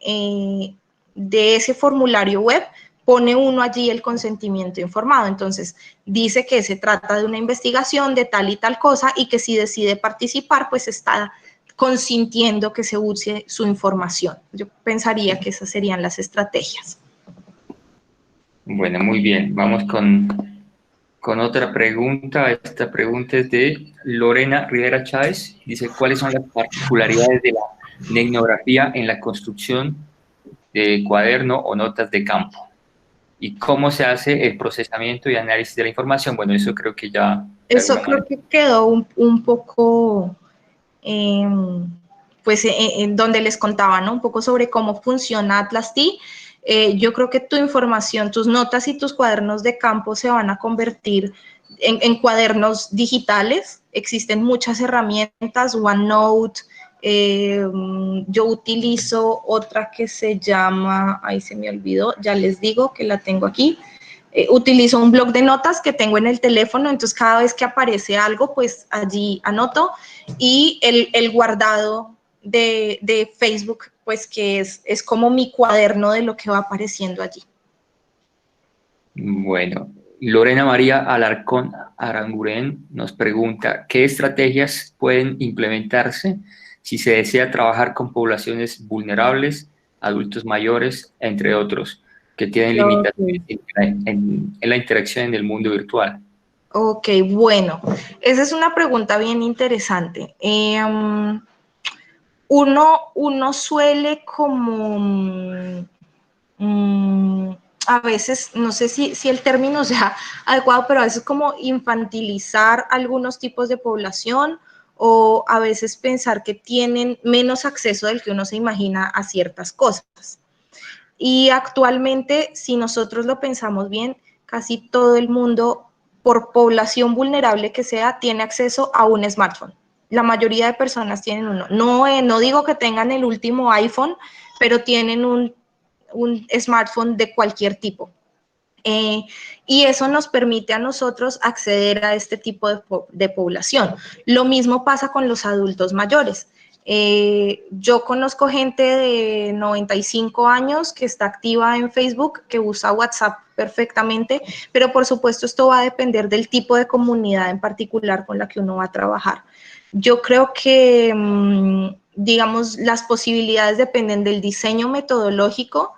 de ese formulario web pone uno allí el consentimiento informado, entonces dice que se trata de una investigación de tal y tal cosa y que si decide participar, pues está consintiendo que se use su información. Yo pensaría que esas serían las estrategias. Bueno, muy bien. Vamos con otra pregunta. Esta pregunta es de Lorena Rivera Chávez. Dice, ¿cuáles son las particularidades de la etnografía en la construcción de cuaderno o notas de campo? ¿Y cómo se hace el procesamiento y análisis de la información? Bueno, eso creo que ya de Eso alguna creo manera. que quedó un poco, pues, en donde les contaba, ¿no? Un poco sobre cómo funciona Atlas T. Yo creo que tu información, tus notas y tus cuadernos de campo se van a convertir en cuadernos digitales. Existen muchas herramientas, OneNote. Yo utilizo otra que se llama, ahí se me olvidó, ya les digo que la tengo aquí. Utilizo un blog de notas que tengo en el teléfono, entonces cada vez que aparece algo, pues allí anoto, y el guardado de Facebook, pues que es como mi cuaderno de lo que va apareciendo allí. Bueno, Lorena María Alarcón Aranguren nos pregunta, ¿qué estrategias pueden implementarse si se desea trabajar con poblaciones vulnerables, adultos mayores, entre otros, que tienen limitaciones en la interacción en el mundo virtual? Ok, bueno, esa es una pregunta bien interesante. Uno suele como a veces, no sé si el término sea adecuado, pero a veces como infantilizar algunos tipos de población o a veces pensar que tienen menos acceso del que uno se imagina a ciertas cosas. Y actualmente, si nosotros lo pensamos bien, casi todo el mundo, por población vulnerable que sea, tiene acceso a un smartphone. La mayoría de personas tienen uno. No digo que tengan el último iPhone, pero tienen un smartphone de cualquier tipo. Y eso nos permite a nosotros acceder a este tipo de población. Lo mismo pasa con los adultos mayores. Yo conozco gente de 95 años que está activa en Facebook, que usa WhatsApp perfectamente, pero por supuesto esto va a depender del tipo de comunidad en particular con la que uno va a trabajar. Yo creo que, digamos, las posibilidades dependen del diseño metodológico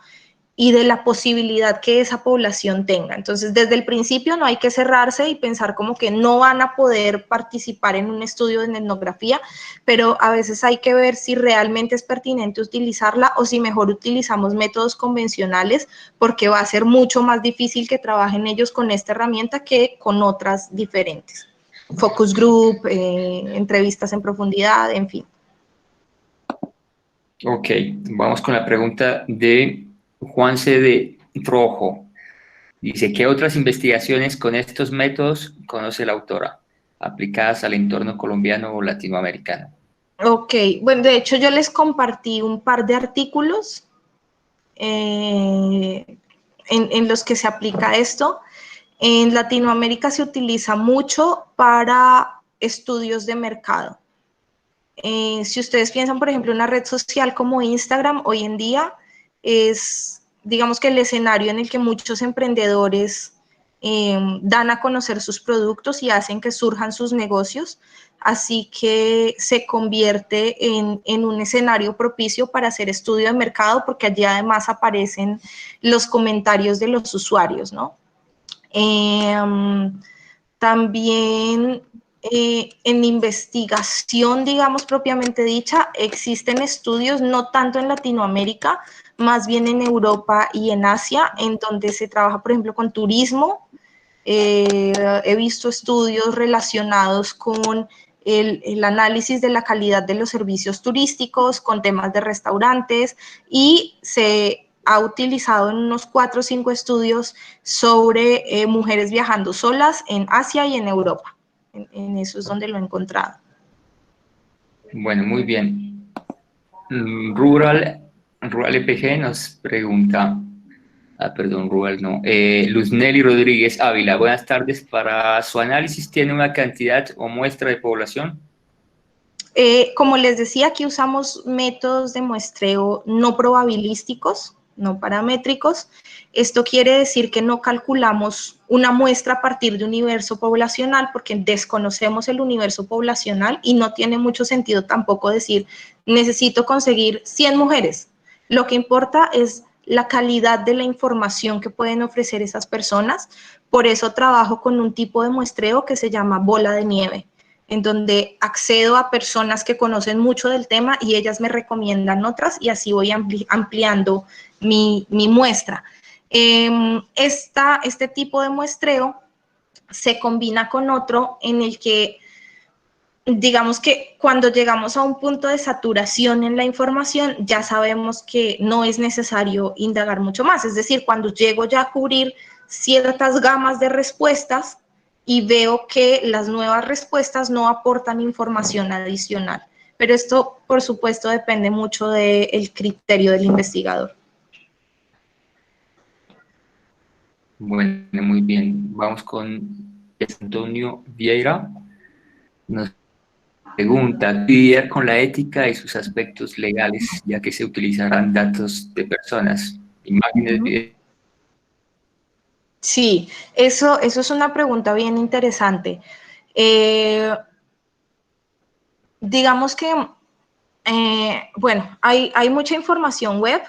y de la posibilidad que esa población tenga. Entonces, desde el principio no hay que cerrarse y pensar como que no van a poder participar en un estudio de etnografía, pero a veces hay que ver si realmente es pertinente utilizarla o si mejor utilizamos métodos convencionales, porque va a ser mucho más difícil que trabajen ellos con esta herramienta que con otras diferentes. Focus group, entrevistas en profundidad, en fin. Ok, vamos con la pregunta de Juanse de Rojo. Dice, ¿qué otras investigaciones con estos métodos conoce la autora, aplicadas al entorno colombiano o latinoamericano? Ok, bueno, de hecho yo les compartí un par de artículos en los que se aplica esto. En Latinoamérica se utiliza mucho para estudios de mercado. Si ustedes piensan, por ejemplo, una red social como Instagram, hoy en día es, digamos que el escenario en el que muchos emprendedores dan a conocer sus productos y hacen que surjan sus negocios, así que se convierte en un escenario propicio para hacer estudio de mercado, porque allí además aparecen los comentarios de los usuarios, ¿no? También en investigación, digamos, propiamente dicha, existen estudios, no tanto en Latinoamérica, más bien en Europa y en Asia, en donde se trabaja, por ejemplo, con turismo. He visto estudios relacionados con el análisis de la calidad de los servicios turísticos, con temas de restaurantes, y se ha utilizado en unos 4 o 5 estudios sobre mujeres viajando solas en Asia y en Europa. En eso es donde lo he encontrado. Bueno, muy bien. Rural EPG nos pregunta, perdón, Rural no, Luz Nelly Rodríguez Ávila, buenas tardes. ¿Para su análisis tiene una cantidad o muestra de población? Como les decía, aquí usamos métodos de muestreo no probabilísticos, no paramétricos. Esto quiere decir que no calculamos una muestra a partir de un universo poblacional porque desconocemos el universo poblacional y no tiene mucho sentido tampoco decir necesito conseguir 100 mujeres. Lo que importa es la calidad de la información que pueden ofrecer esas personas. Por eso trabajo con un tipo de muestreo que se llama bola de nieve, en donde accedo a personas que conocen mucho del tema y ellas me recomiendan otras y así voy ampliando mi muestra. Este tipo de muestreo se combina con otro en el que, digamos que cuando llegamos a un punto de saturación en la información, ya sabemos que no es necesario indagar mucho más. Es decir, cuando llego ya a cubrir ciertas gamas de respuestas, y veo que las nuevas respuestas no aportan información adicional. Pero esto, por supuesto, depende mucho del criterio del investigador. Bueno, muy bien. Vamos con Antonio Vieira. Nos pregunta, lidiar con la ética y sus aspectos legales, ya que se utilizarán datos de personas, imágenes, videos. Sí, eso es una pregunta bien interesante. Digamos que, bueno, hay mucha información web,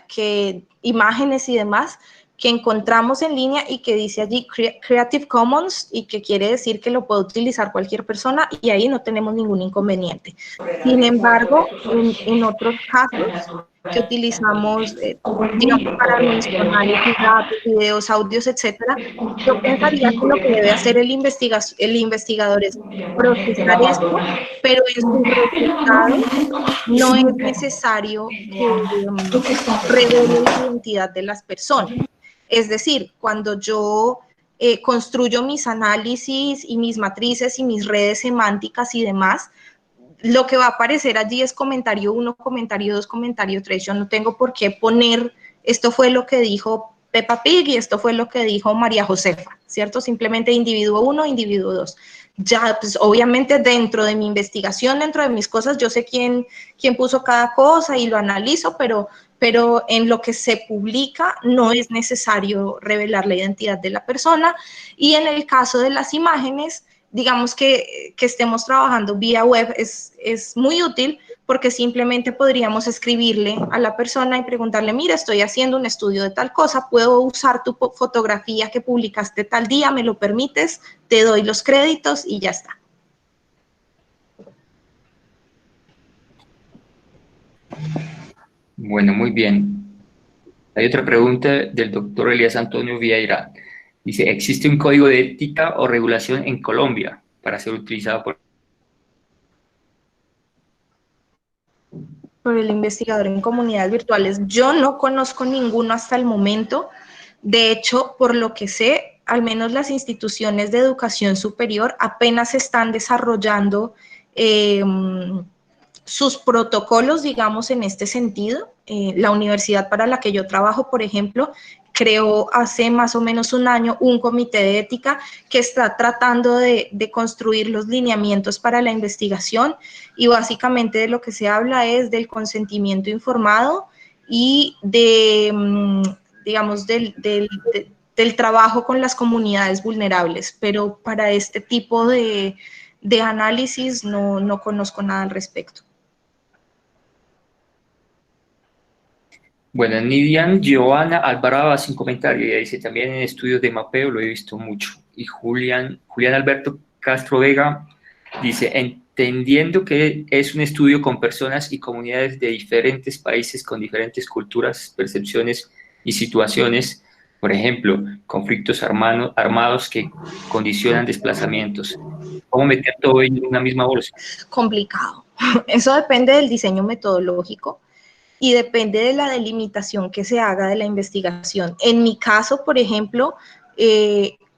imágenes y demás, que encontramos en línea y que dice allí Creative Commons y que quiere decir que lo puede utilizar cualquier persona y ahí no tenemos ningún inconveniente. Sin embargo, en otros casos que utilizamos, digamos, para nuestro análisis, datos, videos, audios, etcétera, yo pensaría que lo que debe hacer el investigador es procesar esto, pero en sus resultados no es necesario que revele la identidad de las personas. Es decir, cuando yo construyo mis análisis y mis matrices y mis redes semánticas y demás, lo que va a aparecer allí es comentario 1, comentario 2, comentario 3. Yo no tengo por qué poner esto fue lo que dijo Peppa Pig y esto fue lo que dijo María Josefa, ¿cierto? Simplemente individuo 1, individuo 2. Ya, pues obviamente dentro de mi investigación, dentro de mis cosas, yo sé quién puso cada cosa y lo analizo, pero en lo que se publica no es necesario revelar la identidad de la persona. Y en el caso de las imágenes, digamos que estemos trabajando vía web es muy útil, porque simplemente podríamos escribirle a la persona y preguntarle, mira, estoy haciendo un estudio de tal cosa, puedo usar tu fotografía que publicaste tal día, ¿me lo permites? Te doy los créditos y ya está. Bueno, muy bien. Hay otra pregunta del doctor Elías Antonio Vieira. Dice, ¿existe un código de ética o regulación en Colombia para ser utilizado Por el investigador en comunidades virtuales? Yo no conozco ninguno hasta el momento. De hecho, por lo que sé, al menos las instituciones de educación superior apenas están desarrollando sus protocolos, digamos, en este sentido. La universidad para la que yo trabajo, por ejemplo, creó hace más o menos un año un comité de ética que está tratando de construir los lineamientos para la investigación, y básicamente de lo que se habla es del consentimiento informado y digamos, del trabajo con las comunidades vulnerables, pero para este tipo de análisis no conozco nada al respecto. Bueno, Nidian Giovanna Alvarado hace un comentario y dice, también en estudios de mapeo lo he visto mucho. Y Julián Alberto Castro Vega dice, entendiendo que es un estudio con personas y comunidades de diferentes países con diferentes culturas, percepciones y situaciones, por ejemplo, conflictos armados que condicionan desplazamientos. ¿Cómo meter todo ello en una misma bolsa? Complicado. Eso depende del diseño metodológico y depende de la delimitación que se haga de la investigación. En mi caso, por ejemplo,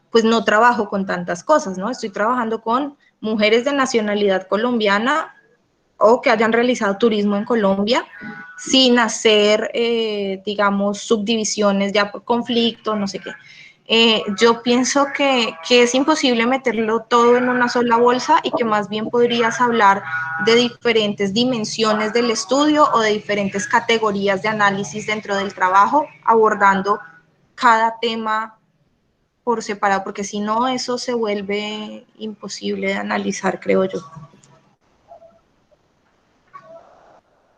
pues no trabajo con tantas cosas, ¿no? Estoy trabajando con mujeres de nacionalidad colombiana o que hayan realizado turismo en Colombia sin hacer, digamos, subdivisiones ya por conflicto, no sé qué. Yo pienso que es imposible meterlo todo en una sola bolsa y que más bien podrías hablar de diferentes dimensiones del estudio o de diferentes categorías de análisis dentro del trabajo, abordando cada tema por separado, porque si no, eso se vuelve imposible de analizar, creo yo.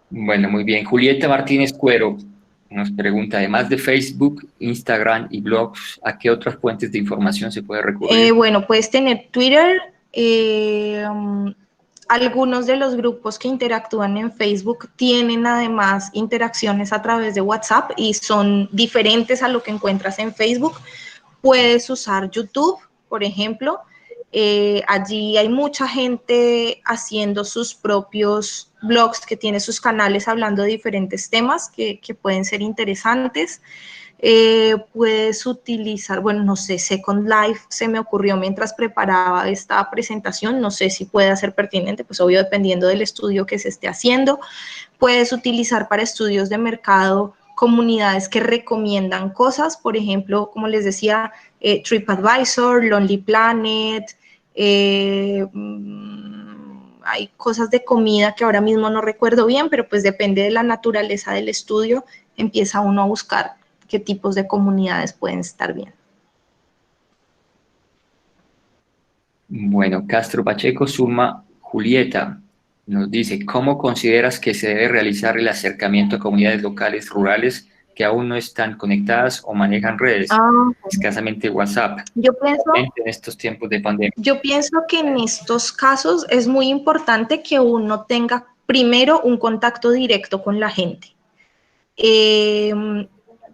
Bueno, muy bien. Julieta Martínez Cuero nos pregunta, además de Facebook, Instagram y blogs, ¿a qué otras fuentes de información se puede recurrir? Bueno, puedes tener Twitter. Algunos de los grupos que interactúan en Facebook tienen además interacciones a través de WhatsApp y son diferentes a lo que encuentras en Facebook. Puedes usar YouTube, por ejemplo. Allí hay mucha gente haciendo sus propios blogs, que tiene sus canales hablando de diferentes temas que pueden ser interesantes. Puedes utilizar, bueno, no sé, Second Life se me ocurrió mientras preparaba esta presentación, no sé si puede ser pertinente, pues obvio dependiendo del estudio que se esté haciendo. Puedes utilizar para estudios de mercado comunidades que recomiendan cosas, por ejemplo, como les decía, TripAdvisor, Lonely Planet, hay cosas de comida que ahora mismo no recuerdo bien, pero pues depende de la naturaleza del estudio, empieza uno a buscar qué tipos de comunidades pueden estar bien. Bueno, Castro Pacheco suma Julieta. Nos dice, ¿cómo consideras que se debe realizar el acercamiento a comunidades locales rurales que aún no están conectadas o manejan redes, escasamente WhatsApp, en estos tiempos de pandemia? Yo pienso que en estos casos es muy importante que uno tenga primero un contacto directo con la gente.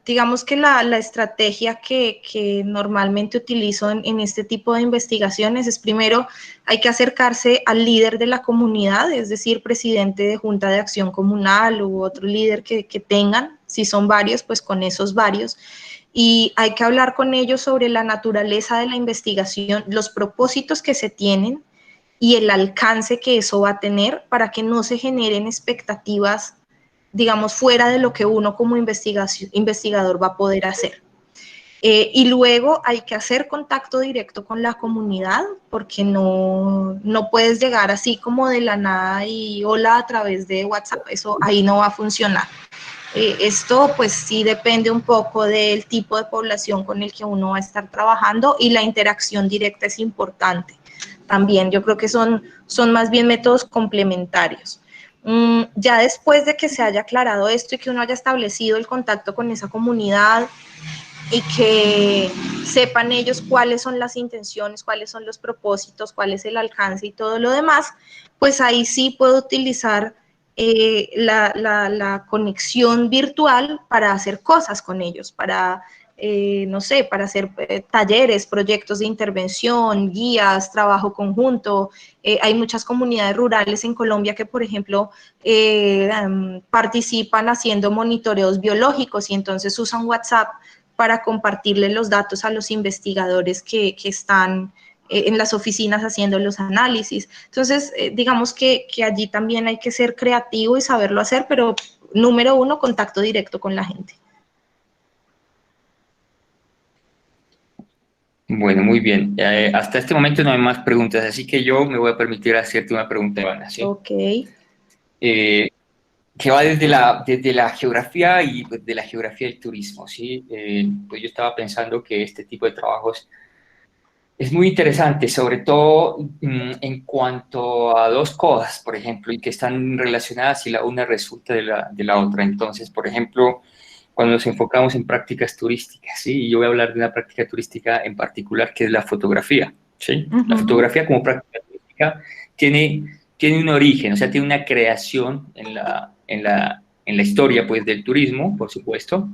Digamos que la estrategia que normalmente utilizo en este tipo de investigaciones es primero hay que acercarse al líder de la comunidad, es decir, presidente de junta de acción comunal u otro líder que tengan, si son varios, pues con esos varios, y hay que hablar con ellos sobre la naturaleza de la investigación, los propósitos que se tienen y el alcance que eso va a tener para que no se generen expectativas digamos, fuera de lo que uno como investigador va a poder hacer. Y luego hay que hacer contacto directo con la comunidad, porque no puedes llegar así como de la nada y hola a través de WhatsApp, eso ahí no va a funcionar. Esto pues sí depende un poco del tipo de población con el que uno va a estar trabajando, y la interacción directa es importante. También yo creo que son más bien métodos complementarios. Ya después de que se haya aclarado esto y que uno haya establecido el contacto con esa comunidad, y que sepan ellos cuáles son las intenciones, cuáles son los propósitos, cuál es el alcance y todo lo demás, pues ahí sí puedo utilizar la conexión virtual para hacer cosas con ellos, para, no sé, para hacer talleres, proyectos de intervención, guías, trabajo conjunto. Hay muchas comunidades rurales en Colombia que, por ejemplo, participan haciendo monitoreos biológicos y entonces usan WhatsApp para compartirle los datos a los investigadores que están en las oficinas haciendo los análisis. Entonces, digamos que allí también hay que ser creativo y saberlo hacer, pero número uno, contacto directo con la gente. Bueno, muy bien. Hasta este momento no hay más preguntas, así que yo me voy a permitir hacerte una pregunta, Ivana, ¿sí? Ok. Que va desde la geografía y pues, de la geografía del turismo, ¿sí? Pues yo estaba pensando que este tipo de trabajos es muy interesante, sobre todo en cuanto a dos cosas, por ejemplo, y que están relacionadas y la una resulta de la otra. Entonces, por ejemplo, cuando nos enfocamos en prácticas turísticas, ¿sí? Y yo voy a hablar de una práctica turística en particular, que es la fotografía, ¿sí? La fotografía como práctica turística tiene un origen, o sea, tiene una creación en la historia, pues, del turismo, por supuesto.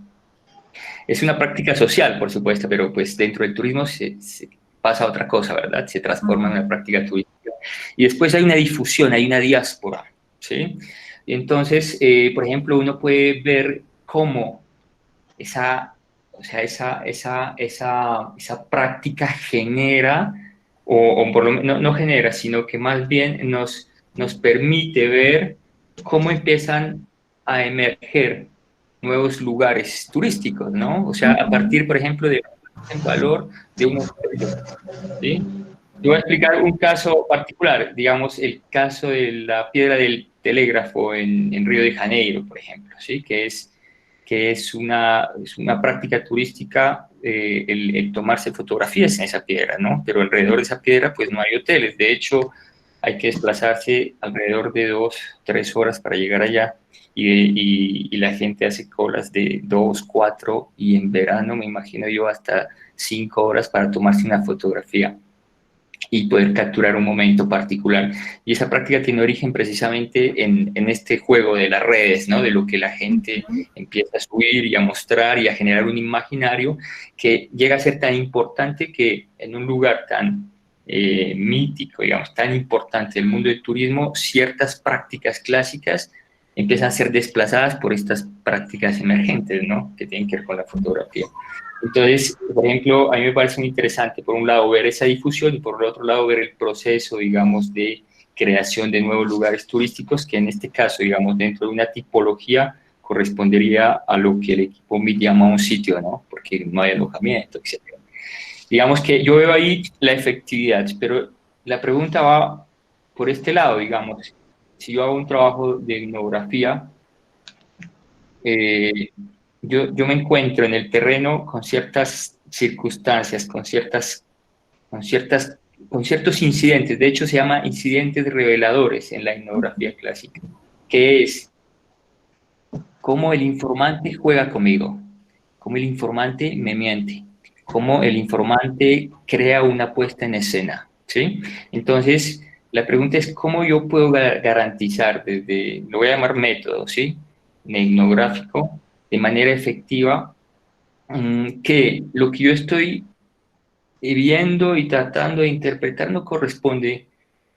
Es una práctica social, por supuesto, pero pues dentro del turismo se pasa otra cosa, ¿verdad? Se transforma en una práctica turística. Y después hay una difusión, hay una diáspora, ¿sí? Entonces, por ejemplo, uno puede ver cómo o sea, esa práctica genera, o por lo menos no genera, sino que más bien nos permite ver cómo empiezan a emerger nuevos lugares turísticos, ¿no? O sea, a partir, por ejemplo, de el valor de unos precios, ¿sí? Yo voy a explicar un caso particular, digamos, el caso de la piedra del telégrafo en Río de Janeiro, por ejemplo, ¿sí? Que es una práctica turística el tomarse fotografías en esa piedra, ¿no? Pero alrededor de esa piedra, pues no hay hoteles. De hecho, hay que desplazarse alrededor de 2, 3 horas para llegar allá y la gente hace colas de 2, 4 y en verano me imagino yo hasta 5 horas para tomarse una fotografía y poder capturar un momento particular. Y esa práctica tiene origen precisamente en este juego de las redes, ¿no? De lo que la gente empieza a subir y a mostrar y a generar un imaginario que llega a ser tan importante que en un lugar tan mítico, digamos, tan importante del mundo del turismo, ciertas prácticas clásicas empiezan a ser desplazadas por estas prácticas emergentes, ¿no? Que tienen que ver con la fotografía. Entonces, por ejemplo, a mí me parece muy interesante, por un lado, ver esa difusión y por el otro lado, ver el proceso, digamos, de creación de nuevos lugares turísticos, que en este caso, digamos, dentro de una tipología correspondería a lo que el equipo me llama un sitio, ¿no? Porque no hay alojamiento, etc. Digamos que yo veo ahí la efectividad, pero la pregunta va por este lado, digamos, si yo hago un trabajo de etnografía, eh, yo me encuentro en el terreno con ciertas circunstancias, con ciertas, con ciertos incidentes. De hecho, se llama incidentes reveladores en la etnografía clásica, que es cómo el informante juega conmigo, cómo el informante me miente, cómo el informante crea una puesta en escena, ¿sí? Entonces, la pregunta es cómo yo puedo garantizar desde, lo voy a llamar método, ¿sí? Etnográfico, de manera efectiva, que lo que yo estoy viendo y tratando de interpretar no corresponde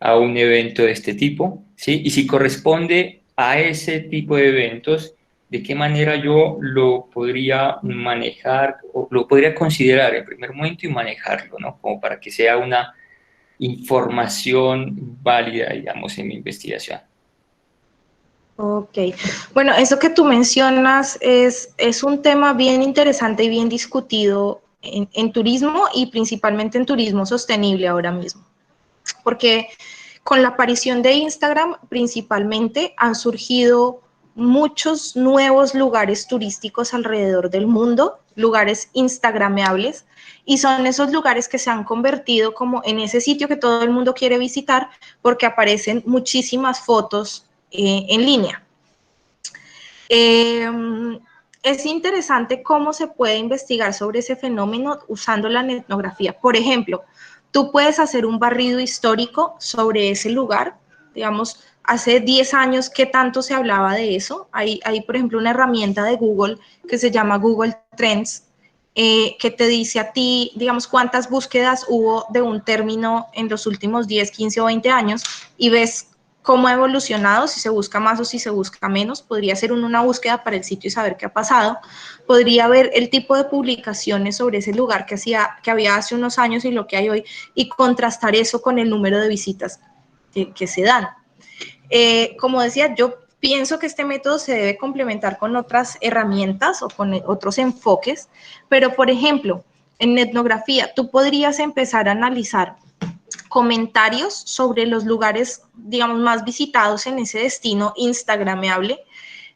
a un evento de este tipo, ¿sí? Y si corresponde a ese tipo de eventos, ¿de qué manera yo lo podría manejar o lo podría considerar en primer momento y manejarlo, ¿no? Como para que sea una información válida, digamos, en mi investigación. Ok, bueno, eso que tú mencionas es un tema bien interesante y bien discutido en turismo y principalmente en turismo sostenible ahora mismo, porque con la aparición de Instagram principalmente han surgido muchos nuevos lugares turísticos alrededor del mundo, lugares instagrameables, y son esos lugares que se han convertido como en ese sitio que todo el mundo quiere visitar porque aparecen muchísimas fotos en línea. Eh, es interesante cómo se puede investigar sobre ese fenómeno usando la etnografía. Por ejemplo, tú puedes hacer un barrido histórico sobre ese lugar, digamos, hace 10 años, ¿qué tanto se hablaba de eso? Hay, por ejemplo, una herramienta de Google que se llama Google Trends, que te dice a ti, digamos, cuántas búsquedas hubo de un término en los últimos 10, 15 o 20 años y ves cómo ha evolucionado, si se busca más o si se busca menos. Podría ser una búsqueda para el sitio y saber qué ha pasado. Podría ver el tipo de publicaciones sobre ese lugar que había hace unos años y lo que hay hoy y contrastar eso con el número de visitas que se dan. Como decía, yo pienso que este método se debe complementar con otras herramientas o con otros enfoques, pero por ejemplo, en etnografía, tú podrías empezar a analizar comentarios sobre los lugares, digamos, más visitados en ese destino instagrameable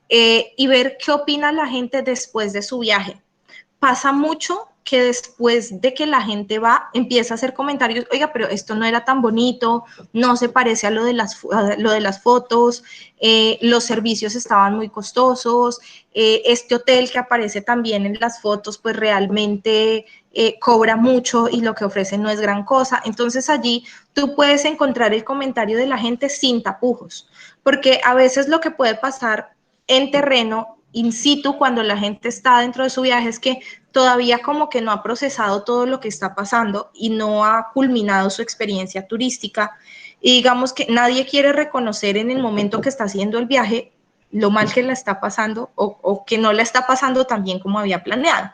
y ver qué opina la gente después de su viaje. Pasa mucho que después de que la gente va, empieza a hacer comentarios, oiga, pero esto no era tan bonito, no se parece a lo de las fotos, los servicios estaban muy costosos, este hotel que aparece también en las fotos, pues realmente cobra mucho y lo que ofrece no es gran cosa. Entonces allí tú puedes encontrar el comentario de la gente sin tapujos, porque a veces lo que puede pasar en terreno, in situ, cuando la gente está dentro de su viaje, es que todavía como que no ha procesado todo lo que está pasando y no ha culminado su experiencia turística. Y digamos que nadie quiere reconocer en el momento que está haciendo el viaje lo mal que la está pasando o que no la está pasando tan bien como había planeado.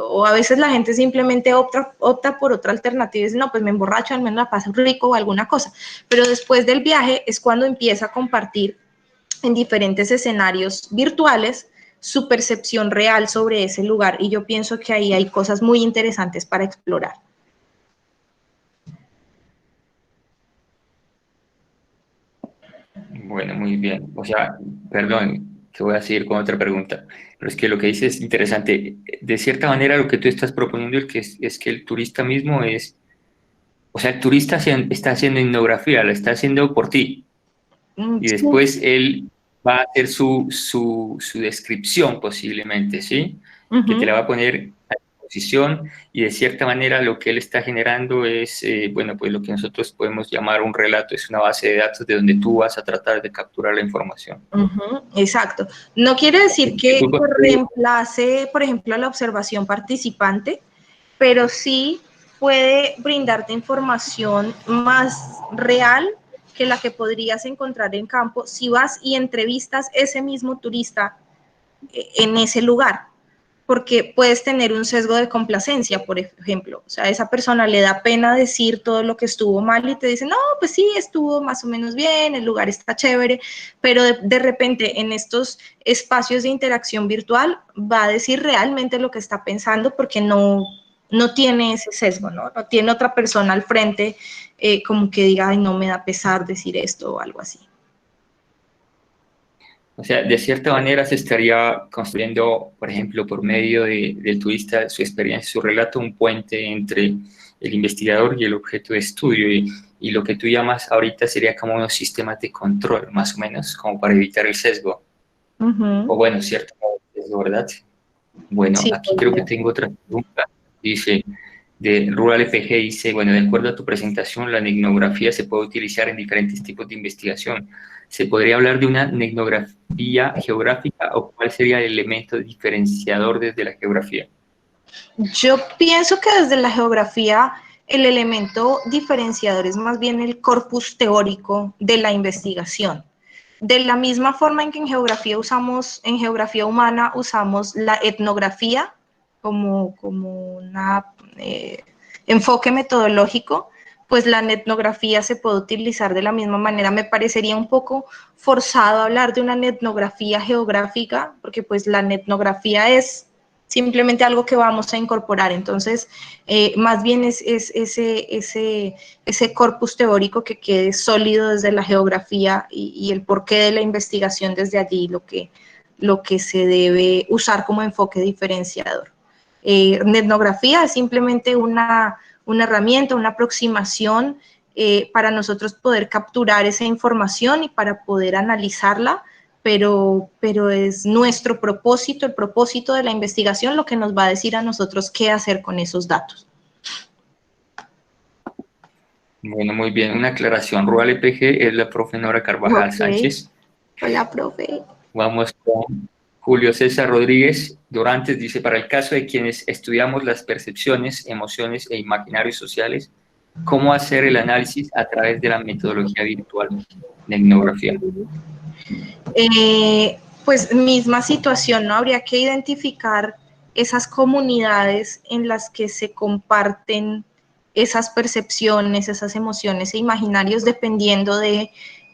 O a veces la gente simplemente opta por otra alternativa y dice, no, pues me emborracho, al menos la paso rico o alguna cosa. Pero después del viaje es cuando empieza a compartir en diferentes escenarios virtuales su percepción real sobre ese lugar y yo pienso que ahí hay cosas muy interesantes para explorar. Bueno, muy bien. O sea, perdón, que voy a seguir con otra pregunta, pero es que lo que dices es interesante. De cierta manera, lo que tú estás proponiendo es que el turista mismo es, o sea, el turista está haciendo etnografía, la está haciendo por ti, y Sí. después él va a hacer su descripción posiblemente, ¿sí? Que te Uh-huh. la va a poner a disposición y de cierta manera lo que él está generando es, bueno, pues lo que nosotros podemos llamar un relato, es una base de datos de donde tú vas a tratar de capturar la información. Uh-huh. Exacto. No quiere decir Que que tú reemplace, por ejemplo, la observación participante, pero sí puede brindarte información más real que la que podrías encontrar en campo si vas y entrevistas ese mismo turista en ese lugar, porque puedes tener un sesgo de complacencia, por ejemplo. O sea, a esa persona le da pena decir todo lo que estuvo mal y te dice, no, pues sí, estuvo más o menos bien, el lugar está chévere, pero de repente en estos espacios de interacción virtual va a decir realmente lo que está pensando porque no tiene ese sesgo, ¿no? No tiene otra persona al frente como que diga, ay, no me da pesar decir esto o algo así. O sea, de cierta manera se estaría construyendo, por ejemplo, por medio del turista, su experiencia, su relato, un puente entre el investigador y el objeto de estudio. Y lo que tú llamas ahorita sería como unos sistemas de control, más o menos, como para evitar el sesgo. O Uh-huh. bueno, cierto sesgo, ¿verdad? Bueno, Sí, aquí creo que podría. tengo otra pregunta. Dice, de Rural FG, dice, bueno, de acuerdo a tu presentación, la etnografía se puede utilizar en diferentes tipos de investigación. ¿Se podría hablar de una etnografía geográfica o cuál sería el elemento diferenciador desde la geografía? Yo pienso que desde la geografía el elemento diferenciador es más bien el corpus teórico de la investigación. De la misma forma en que en geografía humana usamos la etnografía como un enfoque metodológico, pues la etnografía se puede utilizar de la misma manera. Me parecería un poco forzado hablar de una etnografía geográfica, porque pues la etnografía es simplemente algo que vamos a incorporar. Entonces, más bien es ese corpus teórico que quede sólido desde la geografía y el porqué de la investigación desde allí, lo que se debe usar como enfoque diferenciador. Etnografía es simplemente una herramienta, una aproximación para nosotros poder capturar esa información y para poder analizarla, pero es nuestro propósito, el propósito de la investigación, lo que nos va a decir a nosotros qué hacer con esos datos. Bueno, muy bien. Una aclaración. Rural EPG es la profe Nora Carvajal Sánchez. Hola, profe. Vamos con Julio César Rodríguez Dorantes. Dice, para el caso de quienes estudiamos las percepciones, emociones e imaginarios sociales, ¿cómo hacer el análisis a través de la metodología virtual de etnografía? Pues misma situación, ¿no? Habría que identificar esas comunidades en las que se comparten esas percepciones, esas emociones e imaginarios dependiendo de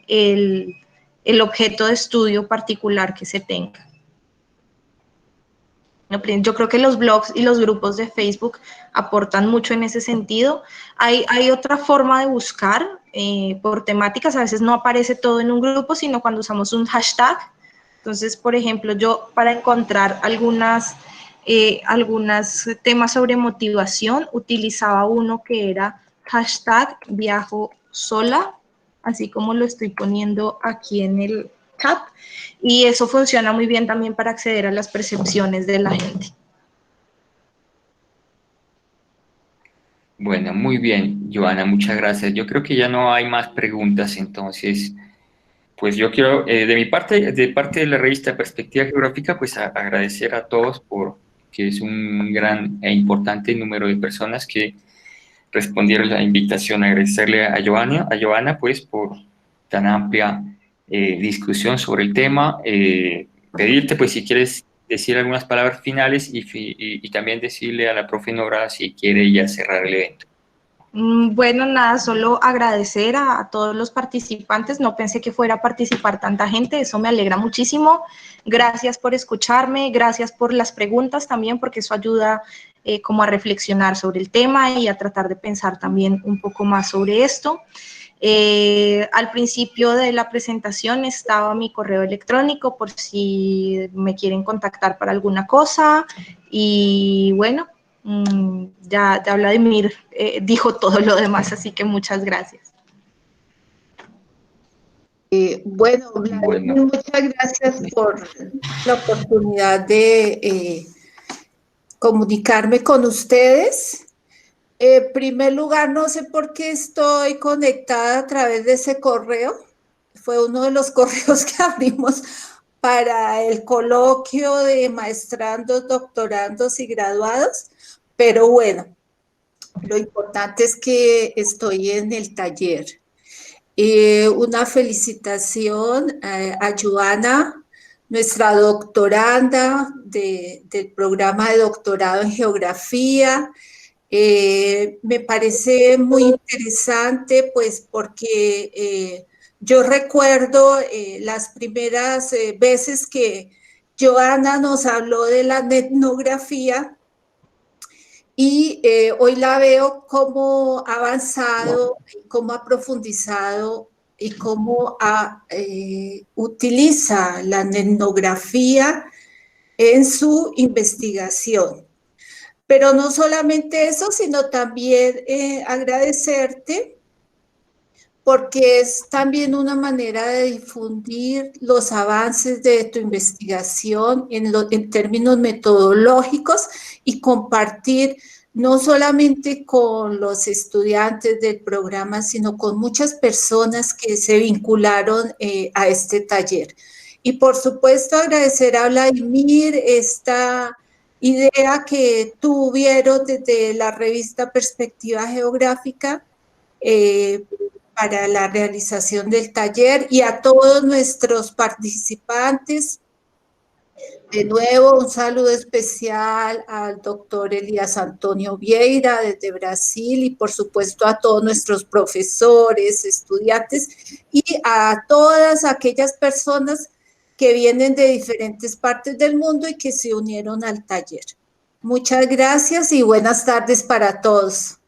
el objeto de estudio particular que se tenga. Yo creo que los blogs y los grupos de Facebook aportan mucho en ese sentido. Hay otra forma de buscar por temáticas, a veces no aparece todo en un grupo, sino cuando usamos un hashtag. Entonces, por ejemplo, yo para encontrar algunos temas sobre motivación, utilizaba uno que era hashtag viajo sola, así como lo estoy poniendo aquí en el chat, y eso funciona muy bien también para acceder a las percepciones de la gente. Bueno, muy bien, Joana, muchas gracias. Yo creo que ya no hay más preguntas, entonces, pues yo quiero, de parte de la revista Perspectiva Geográfica, pues agradecer a todos por que es un gran e importante número de personas que respondieron la invitación, agradecerle a Joana pues por tan amplia discusión sobre el tema, pedirte pues si quieres decir algunas palabras finales y también decirle a la profe Nora si quiere ya cerrar el evento. Bueno, nada, solo agradecer a todos los participantes. No pensé que fuera a participar tanta gente, eso me alegra muchísimo. Gracias por escucharme, gracias por las preguntas también, porque eso ayuda como a reflexionar sobre el tema y a tratar de pensar también un poco más sobre esto. Al principio de la presentación estaba mi correo electrónico por si me quieren contactar para alguna cosa y bueno, ya Vladimir dijo todo lo demás, así que muchas gracias. Bueno, Vladimir, muchas gracias por la oportunidad de comunicarme con ustedes. En primer lugar, no sé por qué estoy conectada a través de ese correo. Fue uno de los correos que abrimos para el coloquio de maestrandos, doctorandos y graduados. Pero bueno, lo importante es que estoy en el taller. Una felicitación a Joana, nuestra doctoranda del programa de doctorado en geografía. Me parece muy interesante, pues, porque yo recuerdo las primeras veces que Joana nos habló de la etnografía y hoy la veo cómo ha avanzado, cómo ha profundizado y cómo utiliza la etnografía en su investigación. Pero no solamente eso, sino también agradecerte porque es también una manera de difundir los avances de tu investigación en términos metodológicos y compartir no solamente con los estudiantes del programa, sino con muchas personas que se vincularon a este taller. Y por supuesto agradecer a Vladimir esta idea que tuvieron desde la revista Perspectiva Geográfica para la realización del taller y a todos nuestros participantes De nuevo, un saludo especial al doctor Elías Antonio Vieira desde Brasil y por supuesto a todos nuestros profesores, estudiantes y a todas aquellas personas que vienen de diferentes partes del mundo y que se unieron al taller. Muchas gracias y buenas tardes para todos.